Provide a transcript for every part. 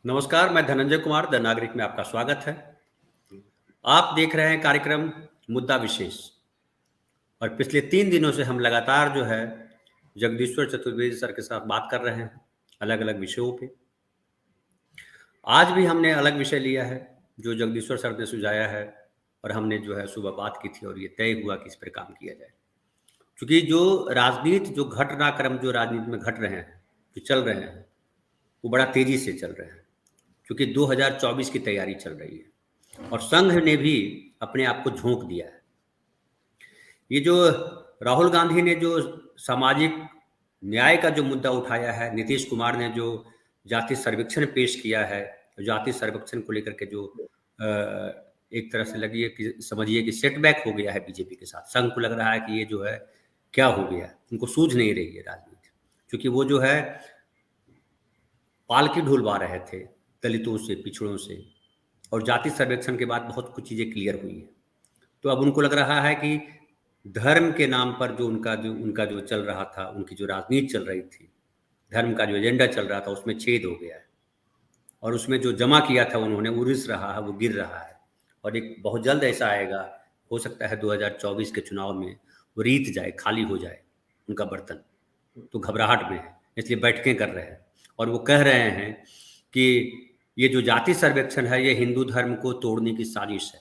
नमस्कार, मैं धनंजय कुमार, द नागरिक में आपका स्वागत है। आप देख रहे हैं कार्यक्रम मुद्दा विशेष और पिछले 3 दिनों से हम लगातार जो है जगदीश्वर चतुर्वेदी सर के साथ बात कर रहे हैं, अलग-अलग विषयों पे। आज भी हमने अलग विषय लिया है, जो जगदीश्वर सर ने सुझाया है और हमने जो है सुबह बात की थी और ये तय हुआ कि इस पर काम किया जाए। क्योंकि जो घटनाक्रम जो राजनीति में घट रहे हैं, जो चल रहे हैं, वो बड़ा तेज़ी से चल रहे हैं। क्योंकि 2024 की तैयारी चल रही है और संघ ने भी अपने आप को झोंक दिया है। ये जो राहुल गांधी ने जो सामाजिक न्याय का जो मुद्दा उठाया है, नीतीश कुमार ने जो जाति सर्वेक्षण पेश किया है, जाति सर्वेक्षण को लेकर के जो एक तरह से लगी है कि समझिए कि सेटबैक हो गया है बीजेपी के साथ। संघ को लग रहा है कि ये जो है क्या हो गया है, उनको सूझ नहीं रही है राजनीति, क्योंकि वो जो है पालकी ढुलवा रहे थे दलितों से, पिछड़ों से, और जाति सर्वेक्षण के बाद बहुत कुछ चीज़ें क्लियर हुई हैं। तो अब उनको लग रहा है कि धर्म के नाम पर जो उनका जो चल रहा था, उनकी जो राजनीति चल रही थी, धर्म का जो एजेंडा चल रहा था, उसमें छेद हो गया है और उसमें जो जमा किया था उन्होंने, वो रिस रहा है, वो गिर रहा है और एक बहुत जल्द ऐसा आएगा, हो सकता है 2024 के चुनाव में वो रीत जाए, खाली हो जाए उनका बर्तन। तो घबराहट में है, इसलिए बैठकें कर रहे हैं और वो कह रहे हैं कि ये जो जाति सर्वेक्षण है, ये हिंदू धर्म को तोड़ने की साजिश है।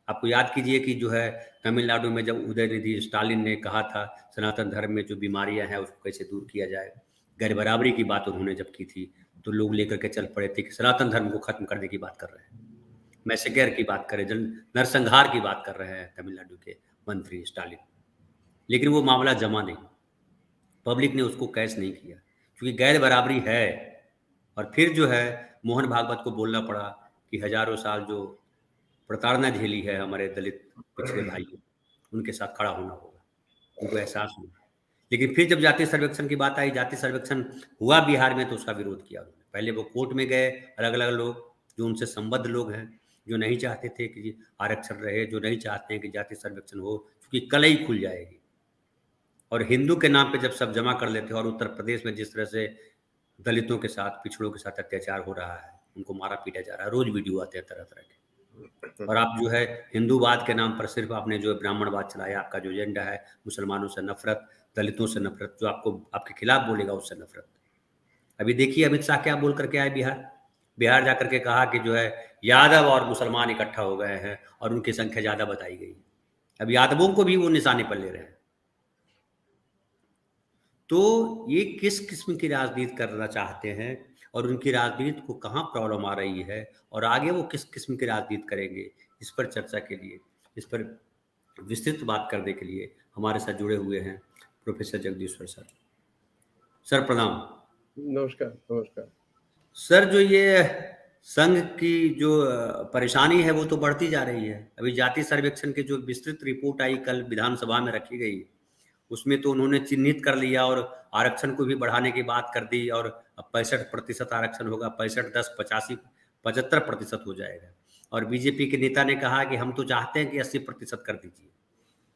आपको याद कीजिए कि जो है तमिलनाडु में जब उदयनिधि स्टालिन ने कहा था सनातन धर्म में जो बीमारियां हैं उसको कैसे दूर किया जाए, गैर बराबरी की बात उन्होंने जब की थी, तो लोग लेकर के चल पड़े थे कि सनातन धर्म को खत्म करने की बात कर रहे हैं, मैसेगर की बात कर रहे हैं, नरसंहार की बात कर रहे हैं तमिलनाडु के मंत्री स्टालिन। लेकिन वो मामला जमा नहीं, पब्लिक ने उसको कैश नहीं किया, क्योंकि गैर बराबरी है। और फिर जो है मोहन भागवत को बोलना पड़ा कि हजारों साल जो प्रताड़ना झेली है हमारे दलित पिछड़े भाइयों, उनके साथ खड़ा होना होगा, उनको एहसास हुआ। लेकिन फिर जब जाति सर्वेक्षण की बात आई, जाति सर्वेक्षण हुआ बिहार में, तो उसका विरोध किया उन्होंने। पहले वो कोर्ट में गए, अलग-अलग लोग, जो उनसे संबद्ध लोग हैं, जो नहीं चाहते थे कि आरक्षण रहे, जो नहीं चाहते हैं कि जाति सर्वेक्षण हो, क्योंकि कलई खुल जाएगी। और हिंदू के नाम पे जब सब जमा कर लेते हैं, और उत्तर प्रदेश में जिस तरह से दलितों के साथ, पिछड़ों के साथ अत्याचार हो रहा है, उनको मारा पीटा जा रहा है, रोज वीडियो आते हैं तरह-तरह के। और आप जो है हिंदूवाद के नाम पर सिर्फ आपने जो है ब्राह्मणवाद चलाया, आपका जो एजेंडा है मुसलमानों से नफरत, दलितों से नफरत, जो आपको आपके खिलाफ बोलेगा उससे नफरत। अभी देखिए अमित शाह क्या बोल करके आए बिहार, बिहार जाकर के कहा कि जो है यादव और मुसलमान इकट्ठा हो गए हैं और उनकी संख्या ज़्यादा बताई गई। अब यादवों को भी वो निशाने पर ले रहे हैं। तो ये किस किस्म की राजनीति करना चाहते हैं और उनकी राजनीति को कहाँ प्रॉब्लम आ रही है और आगे वो किस किस्म की राजनीति करेंगे, इस पर चर्चा के लिए, इस पर विस्तृत बात करने के लिए हमारे साथ जुड़े हुए हैं प्रोफेसर जगदीश्वर सर। सर प्रणाम। नमस्कार, नमस्कार। सर जो ये संघ की जो परेशानी है वो तो बढ़ती जा रही है। अभी जाति सर्वेक्षण की जो विस्तृत रिपोर्ट आई कल विधानसभा में रखी गई, उसमें तो उन्होंने चिन्हित कर लिया और आरक्षण को भी बढ़ाने की बात कर दी और अब 65% आरक्षण होगा, 65, 10, 85, 75% हो जाएगा। और बीजेपी के नेता ने कहा कि हम तो चाहते हैं कि 80% कर दीजिए,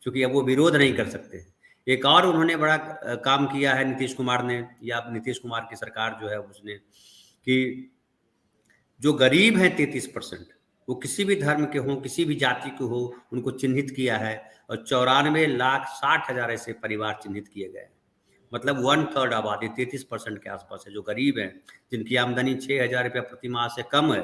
क्योंकि अब वो विरोध नहीं कर सकते। एक और उन्होंने बड़ा काम किया है नीतीश कुमार ने, या नीतीश कुमार की सरकार जो है उसने, कि जो गरीब हैं 33%, वो किसी भी धर्म के हों, किसी भी जाति के हो, उनको चिन्हित किया है और 94,60,000 ऐसे परिवार चिन्हित किए गए हैं। मतलब 1/3 आबादी 33% के आसपास है जो गरीब हैं, जिनकी आमदनी 6,000 रुपया प्रति माह से कम है,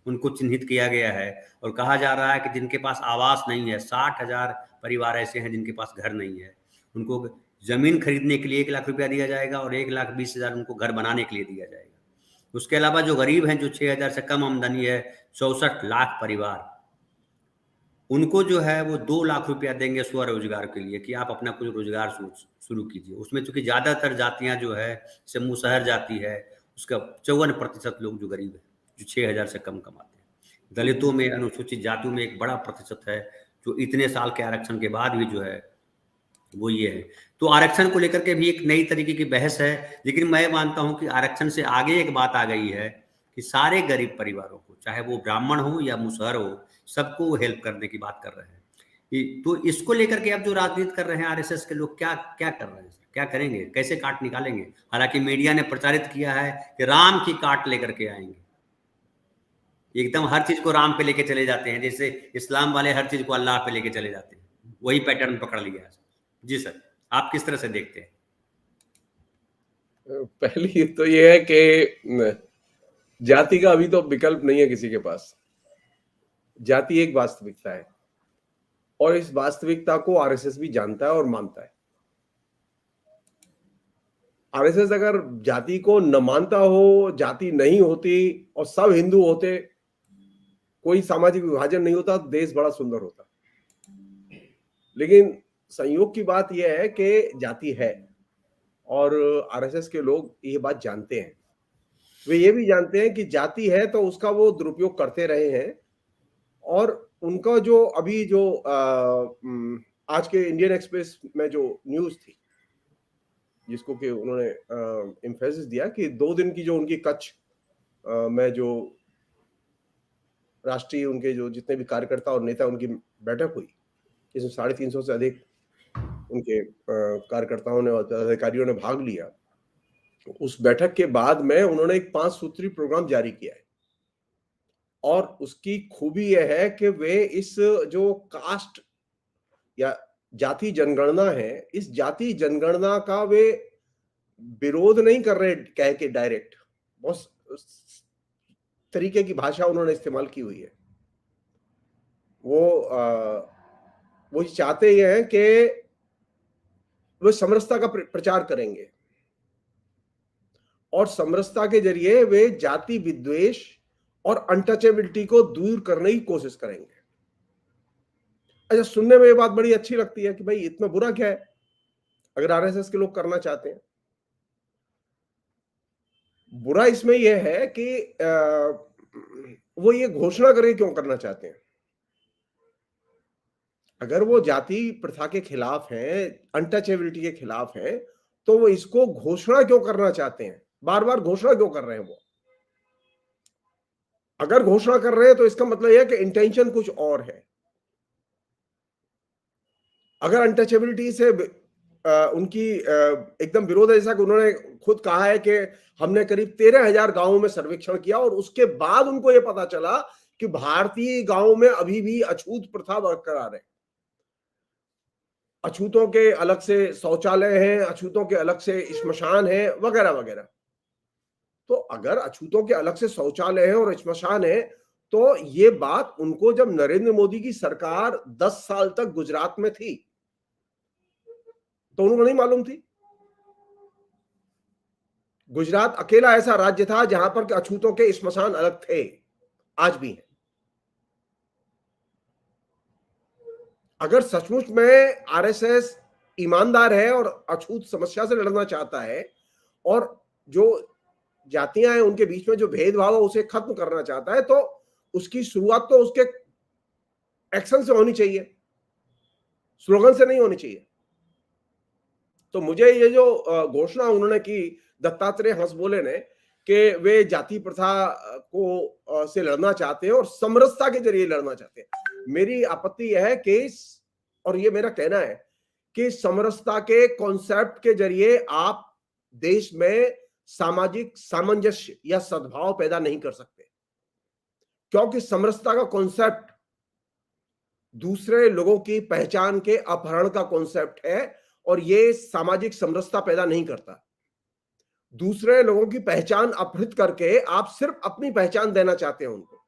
उनको चिन्हित किया गया है। और कहा जा रहा है कि जिनके पास आवास नहीं है, 60,000 परिवार ऐसे हैं जिनके पास घर नहीं है, उनको ज़मीन खरीदने के लिए 1 लाख रुपया दिया जाएगा और 1,20,000 उनको घर बनाने के लिए दिया जाएगा। उसके अलावा जो गरीब हैं, जो 6,000 से कम आमदनी है, 64 लाख परिवार, उनको जो है वो 2 लाख रुपया देंगे स्वरोजगार के लिए कि आप अपना कोई रोजगार शुरू कीजिए। उसमें चूँकि ज़्यादातर जातियाँ जो है, जैसे मुसहर जाति है, उसका 54% लोग जो गरीब हैं, जो 6,000 से कम कमाते हैं। दलितों में, अनुसूचित जातियों में एक बड़ा प्रतिशत है, जो इतने साल के आरक्षण के बाद भी जो है वो ये है। तो आरक्षण को लेकर के भी एक नई तरीके की बहस है, लेकिन मैं मानता हूँ कि आरक्षण से आगे एक बात आ गई है कि सारे गरीब परिवारों को, चाहे वो ब्राह्मण हो या मुसहर हो, सबको वो हेल्प करने की बात कर रहे हैं। तो इसको लेकर के अब जो राजनीति कर रहे हैं आरएसएस के लोग, क्या क्या कर रहे हैं? क्या करेंगे, कैसे काट निकालेंगे? हालांकि मीडिया ने प्रचारित किया है कि राम की काट लेकर के आएंगे, एकदम हर चीज को राम पे लेके चले जाते हैं, जैसे इस्लाम वाले हर चीज को अल्लाह पे लेके चले जाते हैं, वही पैटर्न पकड़ लिया है। जी सर, आप किस तरह से देखते हैं? पहली तो ये है कि जाति का अभी तो विकल्प नहीं है किसी के पास। जाति एक वास्तविकता है और इस वास्तविकता को आरएसएस भी जानता है और मानता है। आरएसएस अगर जाति को न मानता हो, जाति नहीं होती और सब हिंदू होते, कोई सामाजिक विभाजन नहीं होता, देश बड़ा सुंदर होता। लेकिन संयोग की बात यह है कि जाति है और आरएसएस के लोग ये बात जानते हैं। वे ये भी जानते हैं कि जाति है तो उसका वो दुरुपयोग करते रहे हैं और उनका जो अभी जो आज के इंडियन एक्सप्रेस में जो न्यूज थी, जिसको कि उन्होंने एम्फेसिस दिया कि 2 दिन की जो उनकी कच्छ में जो राष्ट्रीय उनके जो जितने भी कार्यकर्ता और नेता उनकी बैठक हुई, इसमें 350 से अधिक उनके कार्यकर्ताओं ने और अधिकारियों ने भाग लिया। उस बैठक के बाद में उन्होंने एक 5 सूत्री प्रोग्राम जारी किया है और उसकी खूबी यह है कि वे इस जो कास्ट या जाति जनगणना है, इस जाति जनगणना का वे विरोध नहीं कर रहे कह के डायरेक्ट, बहुत तरीके की भाषा उन्होंने इस्तेमाल की हुई है। वो चाहते ये हैं कि वे समरसता का प्रचार करेंगे और समरसता के जरिए वे जाति विद्वेष और अनटचेबिलिटी को दूर करने की कोशिश करेंगे। अच्छा, सुनने में ये बात बड़ी अच्छी लगती है कि भाई इतना बुरा क्या है अगर आरएसएस के लोग करना चाहते हैं। बुरा इसमें यह है कि वो ये घोषणा करके क्यों करना चाहते हैं। अगर वो जाति प्रथा के खिलाफ हैं, अनटचेबिलिटी के खिलाफ हैं, तो वो इसको घोषणा क्यों करना चाहते हैं, बार बार घोषणा क्यों कर रहे हैं? वो अगर घोषणा कर रहे हैं तो इसका मतलब यह है कि इंटेंशन कुछ और है। अगर अनटचेबिलिटी से उनकी एकदम विरोध है, जैसा कि उन्होंने खुद कहा है कि हमने करीब 13,000 गांवों में सर्वेक्षण किया और उसके बाद उनको यह पता चला कि भारतीय गांवों में अभी भी अछूत प्रथा बरकरार है। अछूतों के अलग से शौचालय हैं, अछूतों के अलग से श्मशान है, वगैरह वगैरह। तो अगर अछूतों के अलग से शौचालय है और श्मशान है, तो ये बात उनको जब नरेंद्र मोदी की सरकार 10 साल तक गुजरात में थी तो उनको नहीं मालूम थी। गुजरात अकेला ऐसा राज्य था जहां पर के अछूतों के श्मशान अलग थे, आज भी है। अगर सचमुच में आरएसएस ईमानदार है और अछूत समस्या से लड़ना चाहता है और जो जातियां हैं उनके बीच में जो भेदभाव है उसे खत्म करना चाहता है, तो उसकी शुरुआत तो उसके एक्शन से होनी चाहिए, स्लोगन से नहीं होनी चाहिए। तो मुझे ये जो घोषणा उन्होंने की दत्तात्रेय हंसबोले ने कि वे जाति प्रथा को से लड़ना चाहते हैं और समरसता के जरिए लड़ना चाहते हैं, मेरी आपत्ति यह है कि और ये मेरा कहना है कि समरसता के कॉन्सेप्ट के जरिए आप देश में सामाजिक सामंजस्य या सद्भाव पैदा नहीं कर सकते, क्योंकि समरसता का कॉन्सेप्ट दूसरे लोगों की पहचान के अपहरण का कॉन्सेप्ट है और ये सामाजिक समरसता पैदा नहीं करता। दूसरे लोगों की पहचान अपहृत करके आप सिर्फ अपनी पहचान देना चाहते हैं उनको,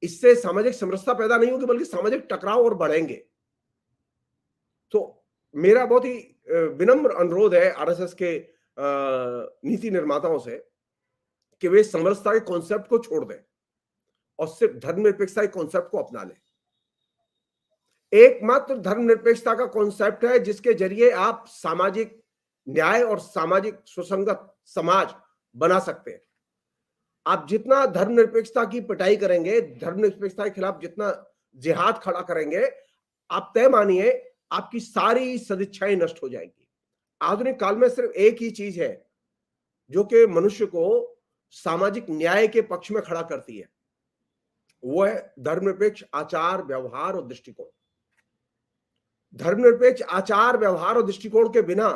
इससे सामाजिक समरसता पैदा नहीं होगी बल्कि सामाजिक टकराव और बढ़ेंगे। तो मेरा बहुत ही विनम्र अनुरोध है आरएसएस के नीति निर्माताओं से कि वे समरसता के कॉन्सेप्ट को छोड़ दें और सिर्फ धर्मनिरपेक्षता के कॉन्सेप्ट को अपना लें। एकमात्र धर्मनिरपेक्षता का कॉन्सेप्ट है जिसके जरिए आप सामाजिक न्याय और सामाजिक सुसंगत समाज बना सकते हैं। आप जितना धर्मनिरपेक्षता की पिटाई करेंगे, धर्मनिरपेक्षता के खिलाफ जितना जिहाद खड़ा करेंगे, आप तय मानिए आपकी सारी सदिच्छाएं नष्ट हो जाएंगी। आधुनिक काल में सिर्फ एक ही चीज है जो कि मनुष्य को सामाजिक न्याय के पक्ष में खड़ा करती है, वो है धर्मनिरपेक्ष आचार व्यवहार और दृष्टिकोण। धर्मनिरपेक्ष आचार व्यवहार और दृष्टिकोण के बिना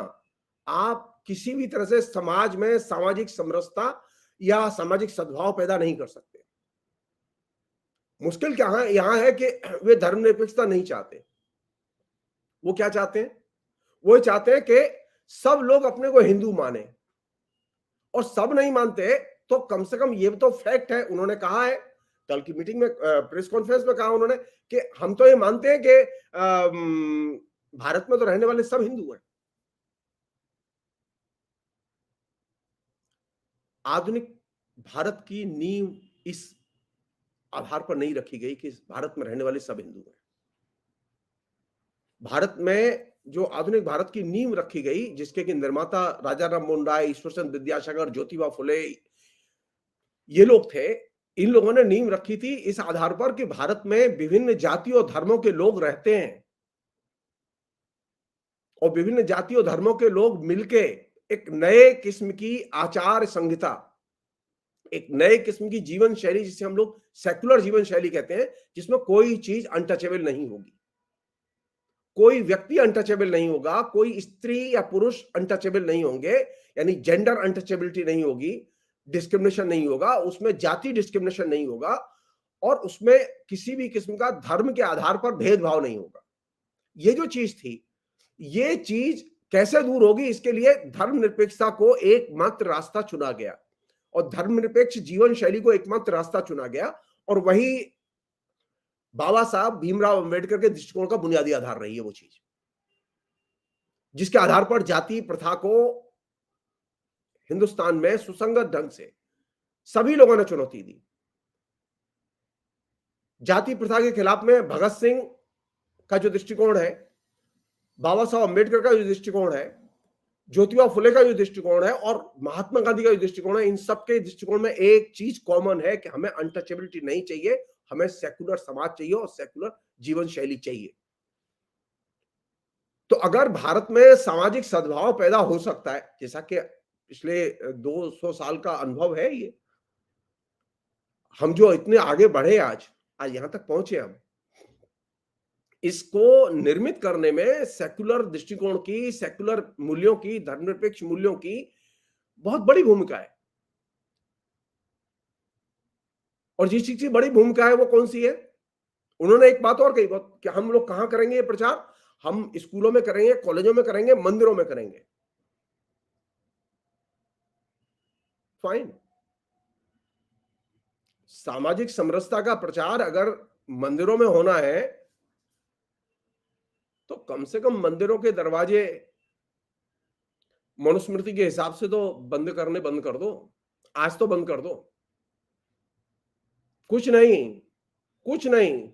आप किसी भी तरह से समाज में सामाजिक समरसता या सामाजिक सद्भाव पैदा नहीं कर सकते। मुश्किल क्या है यहां है कि वे धर्मनिरपेक्षता नहीं चाहते। वो क्या चाहते हैं? वो चाहते हैं कि सब लोग अपने को हिंदू माने, और सब नहीं मानते तो कम से कम ये तो फैक्ट है, उन्होंने कहा है कल की मीटिंग में, प्रेस कॉन्फ्रेंस में कहा उन्होंने कि हम तो ये मानते हैं कि भारत में तो रहने वाले सब हिंदू हैं। आधुनिक भारत की नींव इस आधार पर नहीं रखी गई कि भारत में रहने वाले सब हिंदू हैं। भारत में जो आधुनिक भारत की नींव रखी गई, जिसके कि निर्माता राजा राम मोहन राय, ईश्वरचंद्र विद्यासागर, ज्योतिबा फुले, ये लोग थे। इन लोगों ने नींव रखी थी इस आधार पर कि भारत में विभिन्न जातियों धर्मों के लोग रहते हैं, और विभिन्न जातियों धर्मों के लोग मिलके एक नए किस्म की आचार संहिता, एक नए किस्म की जीवन शैली, जिसे हम लोग सेक्युलर जीवन शैली कहते हैं, जिसमें कोई चीज अनटचेबल नहीं होगी, कोई व्यक्ति अनटचेबल नहीं होगा, कोई स्त्री या पुरुष अनटचेबल नहीं होंगे, यानी जेंडर अनटचेबिलिटी नहीं होगी, डिस्क्रिमिनेशन नहीं होगा, उसमें जाति डिस्क्रिमिनेशन नहीं होगा, और उसमें किसी भी किस्म का धर्म के आधार पर भेदभाव नहीं होगा। ये जो चीज थी, ये चीज कैसे दूर होगी? इसके लिए धर्मनिरपेक्षता को एकमात्र रास्ता चुना गया, और धर्मनिरपेक्ष जीवन शैली को एकमात्र रास्ता चुना गया, और वही बाबा साहब भीमराव अंबेडकर के दृष्टिकोण का बुनियादी आधार रही है वो चीज, जिसके आधार पर जाति प्रथा को हिंदुस्तान में सुसंगत ढंग से सभी लोगों ने चुनौती दी। जाति प्रथा के खिलाफ में भगत सिंह का जो दृष्टिकोण है, बाबा साहब अंबेडकर का जो दृष्टिकोण है, ज्योतिबा फुले का जो दृष्टिकोण है, और महात्मा गांधी का जो दृष्टिकोण है, इन सबके दृष्टिकोण में एक चीज कॉमन है कि हमें अनटचेबिलिटी नहीं चाहिए, हमें सेक्युलर समाज चाहिए और सेक्युलर जीवन शैली चाहिए। तो अगर भारत में सामाजिक सद्भाव पैदा हो सकता है, जैसा कि पिछले 200 साल का अनुभव है, ये हम जो इतने आगे बढ़े आज यहां तक पहुंचे, हम इसको निर्मित करने में सेक्युलर दृष्टिकोण की, सेक्युलर मूल्यों की, धर्मनिरपेक्ष मूल्यों की बहुत बड़ी भूमिका है। और जिस चीज की बड़ी भूमिका है वो कौन सी है? उन्होंने एक बात और कही, कि हम लोग कहां करेंगे ये प्रचार? हम स्कूलों में करेंगे, कॉलेजों में करेंगे, मंदिरों में करेंगे। फाइन, सामाजिक समरसता का प्रचार अगर मंदिरों में होना है तो कम से कम मंदिरों के दरवाजे मनुस्मृति के हिसाब से तो बंद कर दो, आज तो बंद कर दो। कुछ नहीं,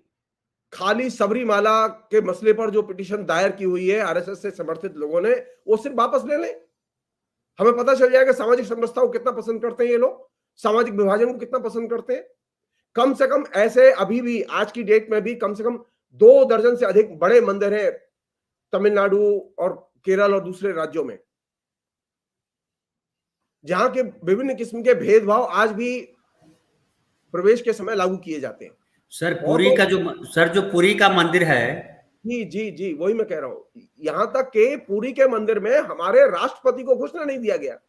खाली सबरीमाला के मसले पर जो पिटीशन दायर की हुई है आरएसएस से समर्थित लोगों ने, वो सिर्फ वापस ले लें। हमें पता चल जाएगा सामाजिक समरसता को कितना पसंद करते हैं ये लोग, सामाजिक विभाजन को कितना पसंद करते हैं। कम से कम ऐसे अभी भी आज की डेट में भी कम से कम 2 दर्जन से अधिक बड़े मंदिर हैं तमिलनाडु और केरल और दूसरे राज्यों में, जहां के विभिन्न किस्म के भेदभाव आज भी प्रवेश के समय लागू किए जाते हैं। सर जो पुरी का मंदिर है, जी, वही मैं कह रहा हूं। यहां तक के पुरी के मंदिर में हमारे राष्ट्रपति को घुसना नहीं दिया गया।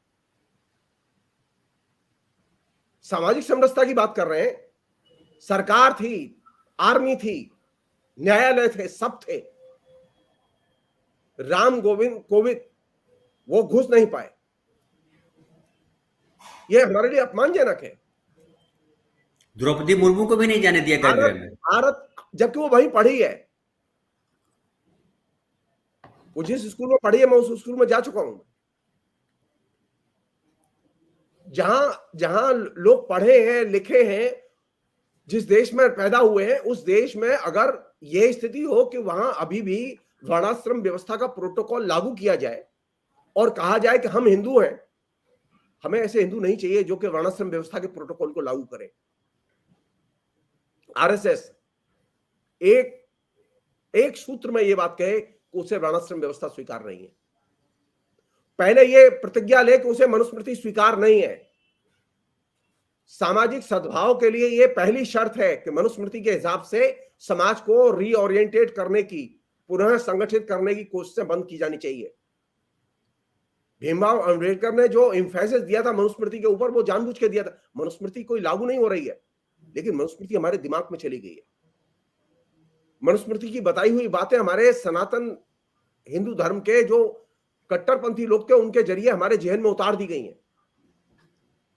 सामाजिक समरसता की बात कर रहे हैं, सरकार थी, आर्मी थी, न्यायालय थे, सब थे, राम गोविंद कोविंद वो घुस नहीं पाए। ये हमारे लिए अपमानजनक है। द्रौपदी मुर्मू को भी नहीं जाने दिया गर्भगृह में, भारत, जबकि वो वहीं पढ़ी है, वो जिस स्कूल में पढ़ी है मैं उस स्कूल में जा चुका हूं। जहां लोग पढ़े हैं, लिखे हैं, जिस देश में पैदा हुए हैं, उस देश में अगर यह स्थिति हो कि वहां अभी भी वर्णाश्रम व्यवस्था का प्रोटोकॉल लागू किया जाए और कहा जाए कि हम हिंदू हैं, हमें ऐसे हिंदू नहीं चाहिए जो कि वर्णाश्रम व्यवस्था के प्रोटोकॉल को लागू करे। आरएसएस एक सूत्र में यह बात कहे कि उसे वर्णाश्रम व्यवस्था स्वीकार नहीं है, पहले यह प्रतिज्ञा ले कि उसे मनुस्मृति स्वीकार नहीं है। सामाजिक सद्भाव के लिए यह पहली शर्त है कि मनुस्मृति के हिसाब से समाज को रीओरिएंटेट करने की, पुनः संगठित करने की कोशिशें बंद की जानी चाहिए। भीमराव अंबेडकर ने जो एम्फेसिस दिया था मनुस्मृति के ऊपर, वो जानबूझ के दिया था। मनुस्मृति कोई लागू नहीं हो रही है, लेकिन मनुस्मृति हमारे दिमाग में चली गई है। मनुस्मृति की बताई हुई बातें हमारे सनातन हिंदू धर्म के जो कट्टरपंथी लोग थे उनके जरिए हमारे जहन में उतार दी गई हैं।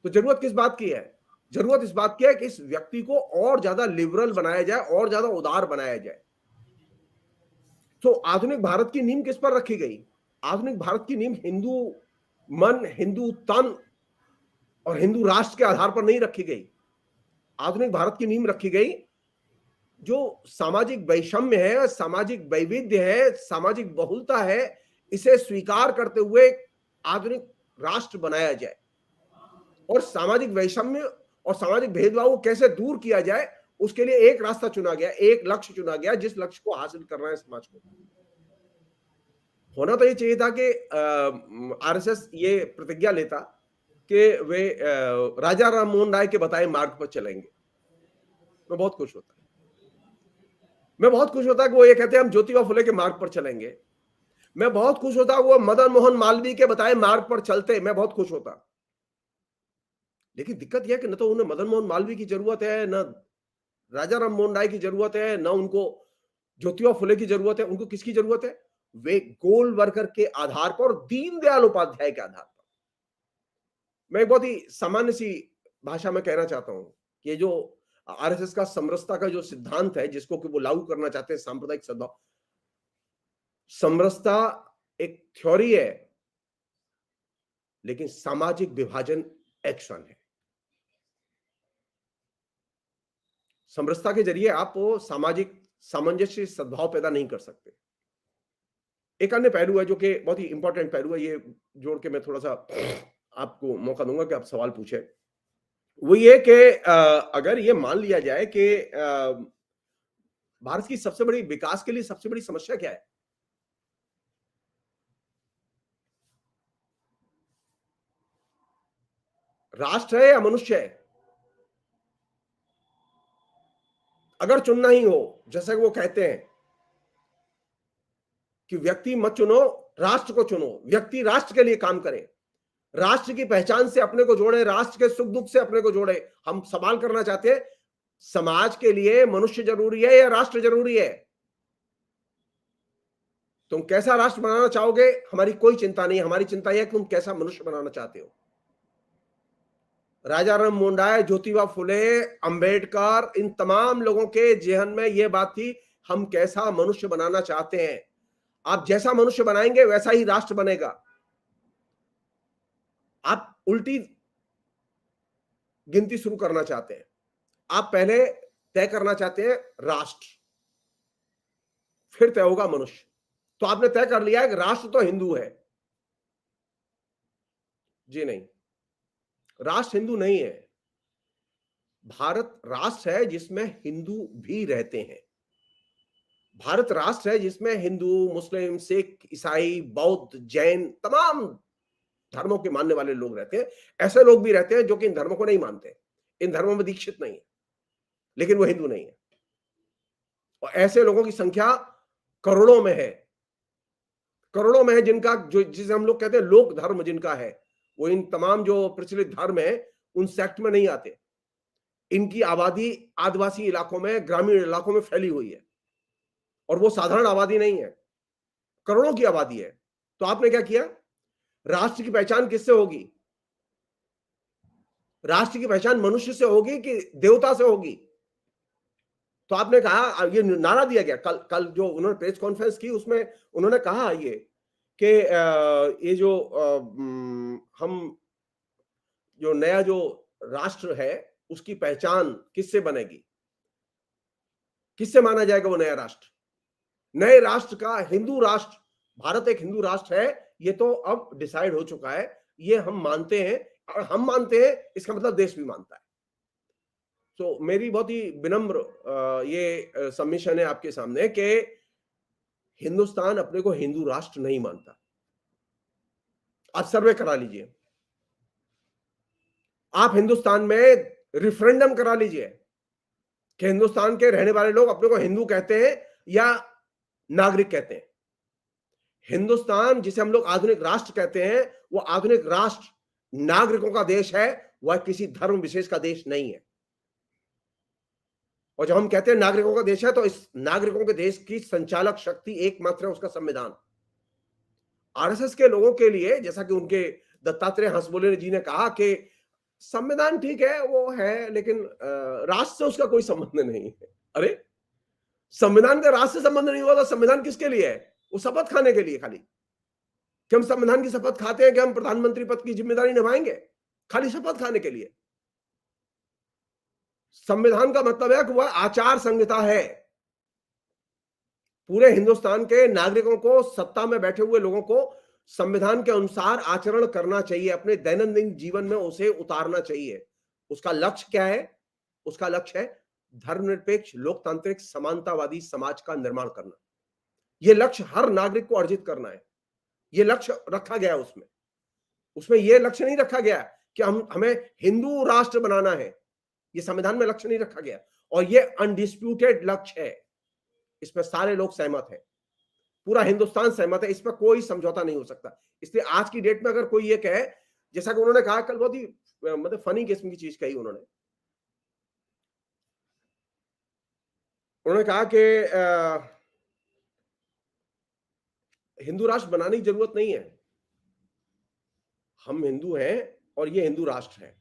तो जरूरत किस बात की है? जरूरत इस बात की है कि इस व्यक्ति को और ज्यादा लिबरल बनाया जाए, और ज्यादा उदार बनाया जाए। तो आधुनिक भारत की नींव किस पर रखी गई? आधुनिक भारत की नींव हिंदू मन, हिंदू तन और हिंदू राष्ट्र के आधार पर नहीं रखी गई। आधुनिक भारत की नींव रखी गई जो सामाजिक वैषम्य है, सामाजिक वैविध्य है, सामाजिक बहुलता है, इसे स्वीकार करते हुए आधुनिक राष्ट्र बनाया जाए। और सामाजिक वैषम्य और सामाजिक भेदभाव को कैसे दूर किया जाए, उसके लिए एक रास्ता चुना गया, एक लक्ष्य चुना गया, जिस लक्ष्य को हासिल करना है समाज को। होना तो ये चाहिए था कि आरएसएस ये प्रतिज्ञा लेता कि वे राजा राम मोहन राय के बताए मार्ग पर चलेंगे। मैं बहुत खुश होता, मैं बहुत खुश होता कि वो ये कहते हैं हम ज्योतिबा फुले के मार्ग पर चलेंगे। मैं बहुत खुश होता वो मदन मोहन मालवीय के बताए मार्ग पर चलते, मैं बहुत खुश होता। लेकिन दिक्कत यह है कि न तो उन्हें मदन मोहन मालवीय की जरूरत है, न राजा राम मोहन राय की जरूरत है, न उनको ज्योतिबा फुले की जरूरत है। उनको किसकी जरूरत है? वे गोलवर्कर के आधार पर और दीनदयाल उपाध्याय के आधार पर। मैं एक बहुत ही सामान्य सी भाषा में कहना चाहता हूं कि ये जो आरएसएस का समरसता का जो सिद्धांत है, जिसको कि वो लागू करना चाहते हैं, सांप्रदायिक सद्भाव, समरसता एक थ्योरी है, लेकिन सामाजिक विभाजन एक्शन है। समरसता के जरिए आप वो सामाजिक सामंजस्य, सद्भाव पैदा नहीं कर सकते। एक अन्य पहलू है जो कि बहुत ही इंपॉर्टेंट पहलू है, ये जोड़ के मैं थोड़ा सा आपको मौका दूंगा कि आप सवाल पूछे। वो ये कि अगर ये मान लिया जाए कि भारत की सबसे बड़ी विकास के लिए सबसे बड़ी समस्या क्या है? राष्ट्र है या मनुष्य है? अगर चुनना ही हो, जैसे वो कहते हैं कि व्यक्ति मत चुनो, राष्ट्र को चुनो। व्यक्ति राष्ट्र के लिए काम करे, राष्ट्र की पहचान से अपने को जोड़े, राष्ट्र के सुख दुख से अपने को जोड़े। हम सवाल करना चाहते हैं, समाज के लिए मनुष्य जरूरी है या राष्ट्र जरूरी है? तुम कैसा राष्ट्र बनाना चाहोगे, हमारी कोई चिंता नहीं। हमारी चिंता यह है कि तुम कैसा मनुष्य बनाना चाहते हो। राजा राम मोहन राय, ज्योतिबा फुले, अंबेडकर, इन तमाम लोगों के जहन में यह बात थी, हम कैसा मनुष्य बनाना चाहते हैं। आप जैसा मनुष्य बनाएंगे वैसा ही राष्ट्र बनेगा। आप उल्टी गिनती शुरू करना चाहते हैं। आप पहले तय करना चाहते हैं राष्ट्र, फिर तय होगा मनुष्य। तो आपने तय कर लिया है कि राष्ट्र तो हिंदू है। जी नहीं, राष्ट्र हिंदू नहीं है। भारत राष्ट्र है जिसमें हिंदू भी रहते हैं। भारत राष्ट्र है जिसमें हिंदू, मुस्लिम, सिख, ईसाई, बौद्ध, जैन, तमाम धर्मों के मानने वाले लोग रहते हैं। ऐसे लोग भी रहते हैं जो कि इन धर्मों को नहीं मानते, इन धर्मों में दीक्षित नहीं है, लेकिन वो हिंदू नहीं है। और ऐसे लोगों की संख्या करोड़ों में है, करोड़ों में है, जिनका जो जिसे हम लोग कहते हैं लोक धर्म जिनका है, वो इन तमाम जो प्रचलित धर्म है उन सेक्ट में नहीं आते। इनकी आबादी आदिवासी इलाकों में, ग्रामीण इलाकों में फैली हुई है, और वो साधारण आबादी नहीं है, करोड़ों की आबादी है। तो आपने क्या किया? राष्ट्र की पहचान किससे होगी? राष्ट्र की पहचान मनुष्य से होगी कि देवता से होगी? तो आपने कहा, ये नारा दिया गया कल जो उन्होंने प्रेस कॉन्फ्रेंस की, उसमें उन्होंने कहा ये कि ये जो हम जो नया जो राष्ट्र है उसकी पहचान किससे बनेगी, किससे माना जाएगा वो नया राष्ट्र? नए राष्ट्र का, हिंदू राष्ट्र, भारत एक हिंदू राष्ट्र है, ये तो अब डिसाइड हो चुका है, ये हम मानते हैं। और हम मानते हैं इसका मतलब देश भी मानता है। तो मेरी बहुत ही विनम्र ये सबमिशन है आपके सामने कि हिंदुस्तान अपने को हिंदू राष्ट्र नहीं मानता। आप सर्वे करा लीजिए, आप हिंदुस्तान में रिफरेंडम करा लीजिए कि हिंदुस्तान के रहने वाले लोग अपने को हिंदू कहते हैं या नागरिक कहते हैं। हिंदुस्तान जिसे हम लोग आधुनिक राष्ट्र कहते हैं, वो आधुनिक राष्ट्र नागरिकों का देश है, वह किसी धर्म विशेष का देश नहीं है। और जब हम कहते हैं नागरिकों का देश है, तो इस नागरिकों के देश की संचालक शक्ति एकमात्र है उसका संविधान। आरएसएस के लोगों के लिए, जैसा कि उनके दत्तात्रेय हंसबोले जी ने कहा कि संविधान ठीक है, वो है, लेकिन राष्ट्र से उसका कोई संबंध नहीं है। अरे, संविधान का राष्ट्र से संबंध नहीं हुआ तो संविधान किसके लिए है? वो शपथ खाने के लिए खाली, कि हम संविधान की शपथ खाते हैं कि हम प्रधानमंत्री पद की जिम्मेदारी निभाएंगे, खाली शपथ खाने के लिए। संविधान का मतलब है कि वह आचार संहिता है। पूरे हिंदुस्तान के नागरिकों को, सत्ता में बैठे हुए लोगों को संविधान के अनुसार आचरण करना चाहिए, अपने दैनंदिन जीवन में उसे उतारना चाहिए। उसका लक्ष्य क्या है? उसका लक्ष्य है धर्मनिरपेक्ष, लोकतांत्रिक, समानतावादी समाज का निर्माण करना। यह लक्ष्य हर नागरिक को अर्जित करना है। यह लक्ष्य रखा गया उसमें। उसमें यह लक्ष्य नहीं रखा गया कि हमें हिंदू राष्ट्र बनाना है। यह संविधान में लक्ष्य नहीं रखा गया, और यह अनडिस्प्यूटेड लक्ष्य है। इसमें सारे लोग सहमत हैं, पूरा हिंदुस्तान सहमत है, इस पर कोई समझौता नहीं हो सकता। इसलिए आज की डेट में अगर कोई ये कहे, जैसा कि उन्होंने कहा कल, बहुत ही मतलब फनी किस्म की चीज कही उन्होंने कहा कि हिंदू राष्ट्र बनाने की जरूरत नहीं है, हम हिंदू हैं और ये हिंदू राष्ट्र है।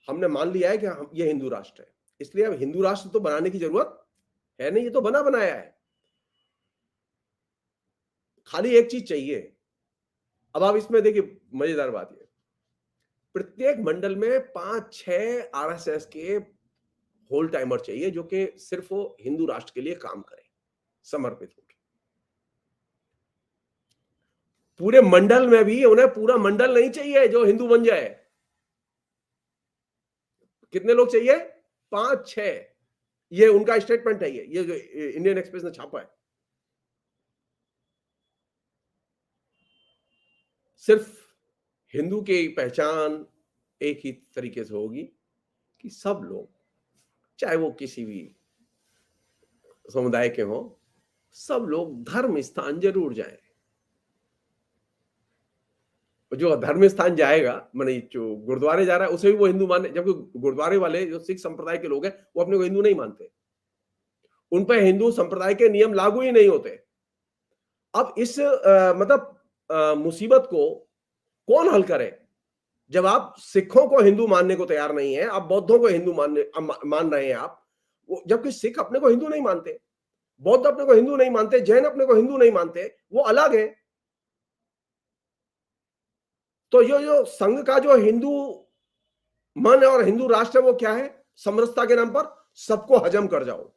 हमने मान लिया है कि ये हिंदू राष्ट्र है, इसलिए अब हिंदू राष्ट्र तो बनाने की जरूरत है नहीं, ये तो बना बनाया है। खाली एक चीज चाहिए। अब आप इसमें देखिए, मजेदार बात ये, प्रत्येक मंडल में 5-6 आरएसएस के होल टाइमर चाहिए, जो कि सिर्फ वो हिंदू राष्ट्र के लिए काम करें, समर्पित होकर। पूरे मंडल में भी उन्हें पूरा मंडल नहीं चाहिए जो हिंदू बन जाए। कितने लोग चाहिए? 5-6। ये उनका स्टेटमेंट है, ये जो इंडियन एक्सप्रेस ने छापा है। सिर्फ हिंदू की पहचान एक ही तरीके से होगी कि सब लोग, चाहे वो किसी भी समुदाय के हों, सब लोग धर्म स्थान जरूर जाएं। जो धर्म स्थान जाएगा, माने जो गुरुद्वारे जा रहा है, उसे भी वो हिंदू माने, जबकि गुरुद्वारे वाले जो सिख संप्रदाय के लोग हैं, वो अपने को हिंदू नहीं मानते, उन पर हिंदू संप्रदाय के नियम लागू ही नहीं होते। अब इस मुसीबत को कौन हल करे? जब आप सिखों को हिंदू मानने को तैयार नहीं है, आप बौद्धों को हिंदू मान रहे हैं आप, जबकि सिख अपने को हिंदू नहीं मानते, बौद्ध अपने को हिंदू नहीं मानते, जैन अपने को हिंदू नहीं मानते, वो अलग है। तो ये जो संघ का जो हिंदू मन और हिंदू राष्ट्र है, वो क्या है? समरसता के नाम पर सबको हजम कर जाओ।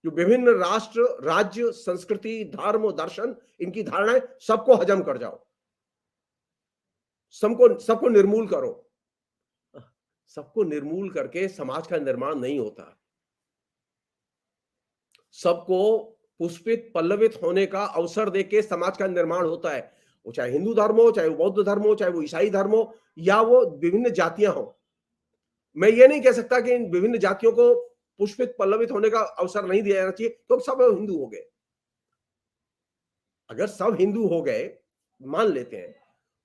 जो विभिन्न राष्ट्र, राज्य, संस्कृति, धर्म, दर्शन, इनकी धारणाएं, सबको हजम कर जाओ, सबको निर्मूल करो। सबको निर्मूल करके समाज का निर्माण नहीं होता। सबको पुष्पित, पल्लवित होने का अवसर देके समाज का निर्माण होता है। वो चाहे हिंदू धर्म हो, चाहे वो बौद्ध धर्म हो, चाहे वो ईसाई धर्म हो, या वो विभिन्न जातियां हो। मैं ये नहीं कह सकता कि इन विभिन्न जातियों को पुष्पित, पल्लवित होने का अवसर नहीं दिया जाना चाहिए, तो सब हिंदू हो गए। अगर सब हिंदू हो गए, मान लेते हैं,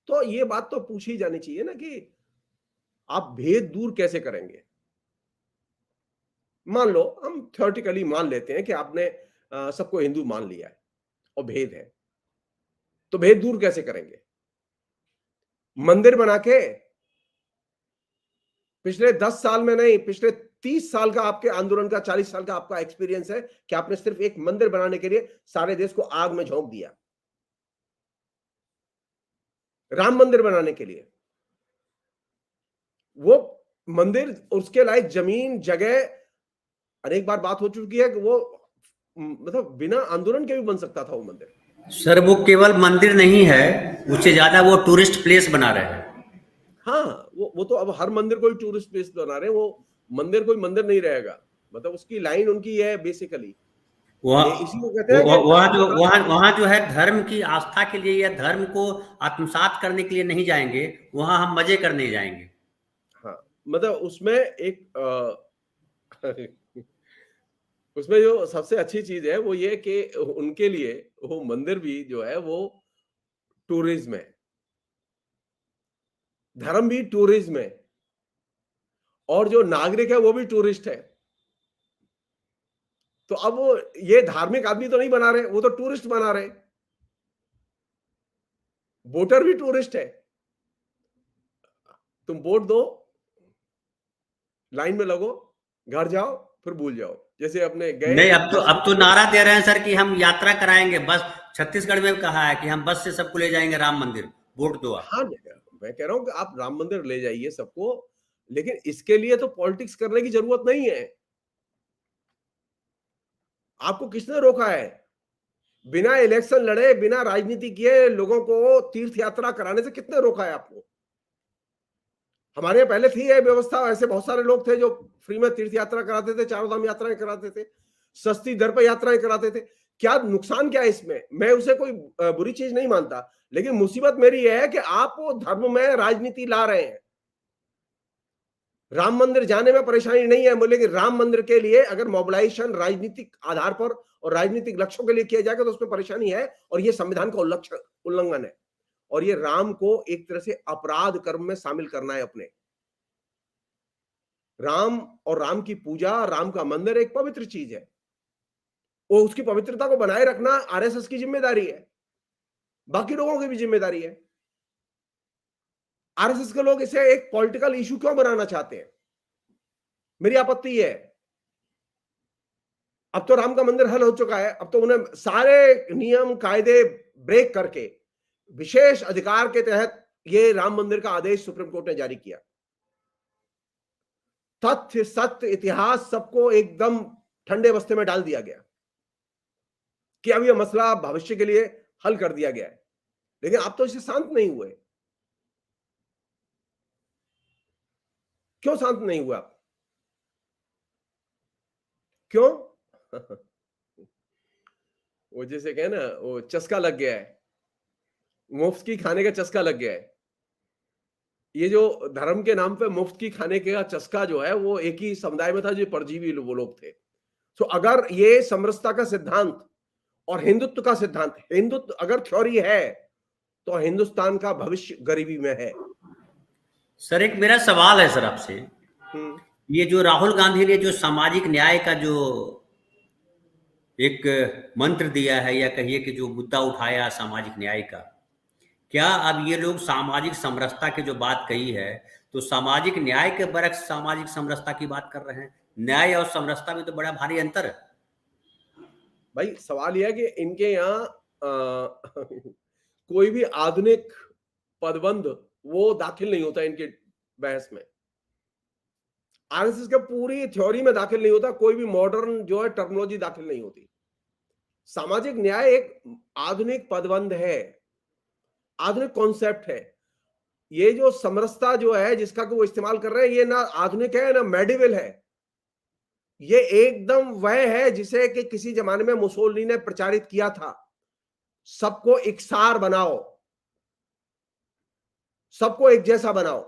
तो ये बात तो पूछी जानी चाहिए ना कि आप भेद दूर कैसे करेंगे? मान लो, हम थ्योरेटिकली मान लेते हैं कि आपने सबको हिंदू मान लिया है और भेद है, तो भेद दूर कैसे करेंगे? मंदिर बना के, पिछले 10 साल में नहीं, पिछले 30 साल का आपके आंदोलन का, 40 साल का आपका एक्सपीरियंस है कि आपने सिर्फ एक मंदिर बनाने के लिए सारे देश को आग में झोंक दिया, राम मंदिर बनाने के लिए। वो मंदिर, उसके लायक जमीन, जगह, अनेक बार बात हो चुकी है कि वो मतलब बिना आंदोलन के भी बन सकता था वो मंदिर। सर, वो केवल मंदिर नहीं है, उससे ज्यादा वो टूरिस्ट प्लेस बना रहे हैं। हाँ, वो तो अब हर मंदिर को ही टूरिस्ट प्लेस बना रहे हैं। वो मंदिर कोई मंदिर नहीं रहेगा, मतलब उसकी लाइन उनकी है बेसिकली। इसी को कहते हैं कि वहां जो है धर्म की आस्था के लिए या धर्म को आत्मसात करने के लिए नहीं जाएंगे, वहां हम मजे करने जाएंगे। हाँ, मतलब उसमें एक उसमें जो सबसे अच्छी चीज है वो ये कि उनके लिए वो मंदिर भी जो है वो टूरिज्म है, धर्म भी टूरिज्म है, और जो नागरिक है वो भी टूरिस्ट है। तो अब वो ये धार्मिक आदमी तो नहीं बना रहे, वो तो टूरिस्ट बना रहे। वोटर भी टूरिस्ट है। तुम वोट दो, लाइन में लगो, घर जाओ, फिर भूल जाओ। जैसे अपने गए नहीं, दर्शन अब तो नारा दे रहे हैं सर कि हम यात्रा कराएंगे बस। छत्तीसगढ़ में कहा है कि हम बस से सबको ले जाएंगे राम मंदिर, वोट दो आप। हाँ, मैं कह रहा हूं कि आप राम मंदिर ले जाइए सबको, लेकिन इसके लिए तो पॉलिटिक्स करने की जरूरत नहीं है। आपको किसने रोका है? बिना इलेक्शन लड़े, बिना राजनीति किए लोगों को तीर्थ यात्रा कराने से कितने रोका है आपको? हमारे यहाँ पहले थी ये व्यवस्था, ऐसे बहुत सारे लोग थे जो फ्री में तीर्थ यात्रा कराते थे, चारों धाम यात्राएं कराते थे, सस्ती दर पर यात्राएं कराते थे। क्या नुकसान क्या है इसमें? मैं उसे कोई बुरी चीज नहीं मानता, लेकिन मुसीबत मेरी यह है कि आप वो धर्म में राजनीति ला रहे हैं। राम मंदिर जाने में परेशानी नहीं है, लेकिन राम मंदिर के लिए अगर मोबिलाइजेशन राजनीतिक आधार पर और राजनीतिक लक्ष्यों के लिए किया जाएगा तो उसमें परेशानी है, और ये संविधान का उल्लंघन है, और ये राम को एक तरह से अपराध कर्म में शामिल करना है अपने। राम और राम की पूजा, राम का मंदिर एक पवित्र चीज है, और उसकी पवित्रता को बनाए रखना आरएसएस की जिम्मेदारी है, बाकी लोगों की भी जिम्मेदारी है। आरएसएस के लोग इसे एक पॉलिटिकल इशू क्यों बनाना चाहते हैं? मेरी आपत्ति है। अब तो राम का मंदिर हल हो चुका है, अब तो उन्हें सारे नियम कायदे ब्रेक करके विशेष अधिकार के तहत ये राम मंदिर का आदेश सुप्रीम कोर्ट ने जारी किया। तथ्य, सत्य, इतिहास सबको एकदम ठंडे बस्ते में डाल दिया गया कि अब यह मसला भविष्य के लिए हल कर दिया गया है। लेकिन आप तो इससे शांत नहीं हुए। क्यों शांत नहीं हुआ आप? क्यों? वो जैसे कहे ना, वो चस्का लग गया है, मुफ्त की खाने का चस्का लग गया है। ये जो धर्म के नाम पे मुफ्त की खाने का चस्का जो है, वो एक ही समुदाय में था जो परजीवी वो लोग थे। तो अगर ये समरसता का सिद्धांत और हिंदुत्व का सिद्धांत, हिंदुत्व अगर थ्योरी है तो हिंदुस्तान का भविष्य गरीबी में है। सर एक मेरा सवाल है सर आपसे, ये जो राहुल गांधी ने जो सामाजिक न्याय का जो एक मंत्र दिया है, या कहिए कि जो मुद्दा उठाया सामाजिक न्याय का, क्या अब ये लोग सामाजिक समरसता की जो बात कही है, तो सामाजिक न्याय के बरक्स सामाजिक समरसता की बात कर रहे हैं? न्याय और समरसता में तो बड़ा भारी अंतर है। भाई सवाल यह है कि इनके यहाँ कोई भी आधुनिक पदबंध वो दाखिल नहीं होता इनके बहस में। आरएसएस के पूरी थ्योरी में दाखिल नहीं होता, कोई भी मॉडर्न जो है टर्मिनोलॉजी दाखिल नहीं होती। सामाजिक न्याय एक आधुनिक पदबंध है, आधुनिक कॉन्सेप्ट है। ये जो समरसता जो है जिसका कि वो इस्तेमाल कर रहे हैं, ये ना आधुनिक है ना मेडिवल है। ये एकदम वह है जिसे कि किसी जमाने में मुसोलिनी ने प्रचारित किया था, सबको इकसार बनाओ, सबको एक जैसा बनाओ।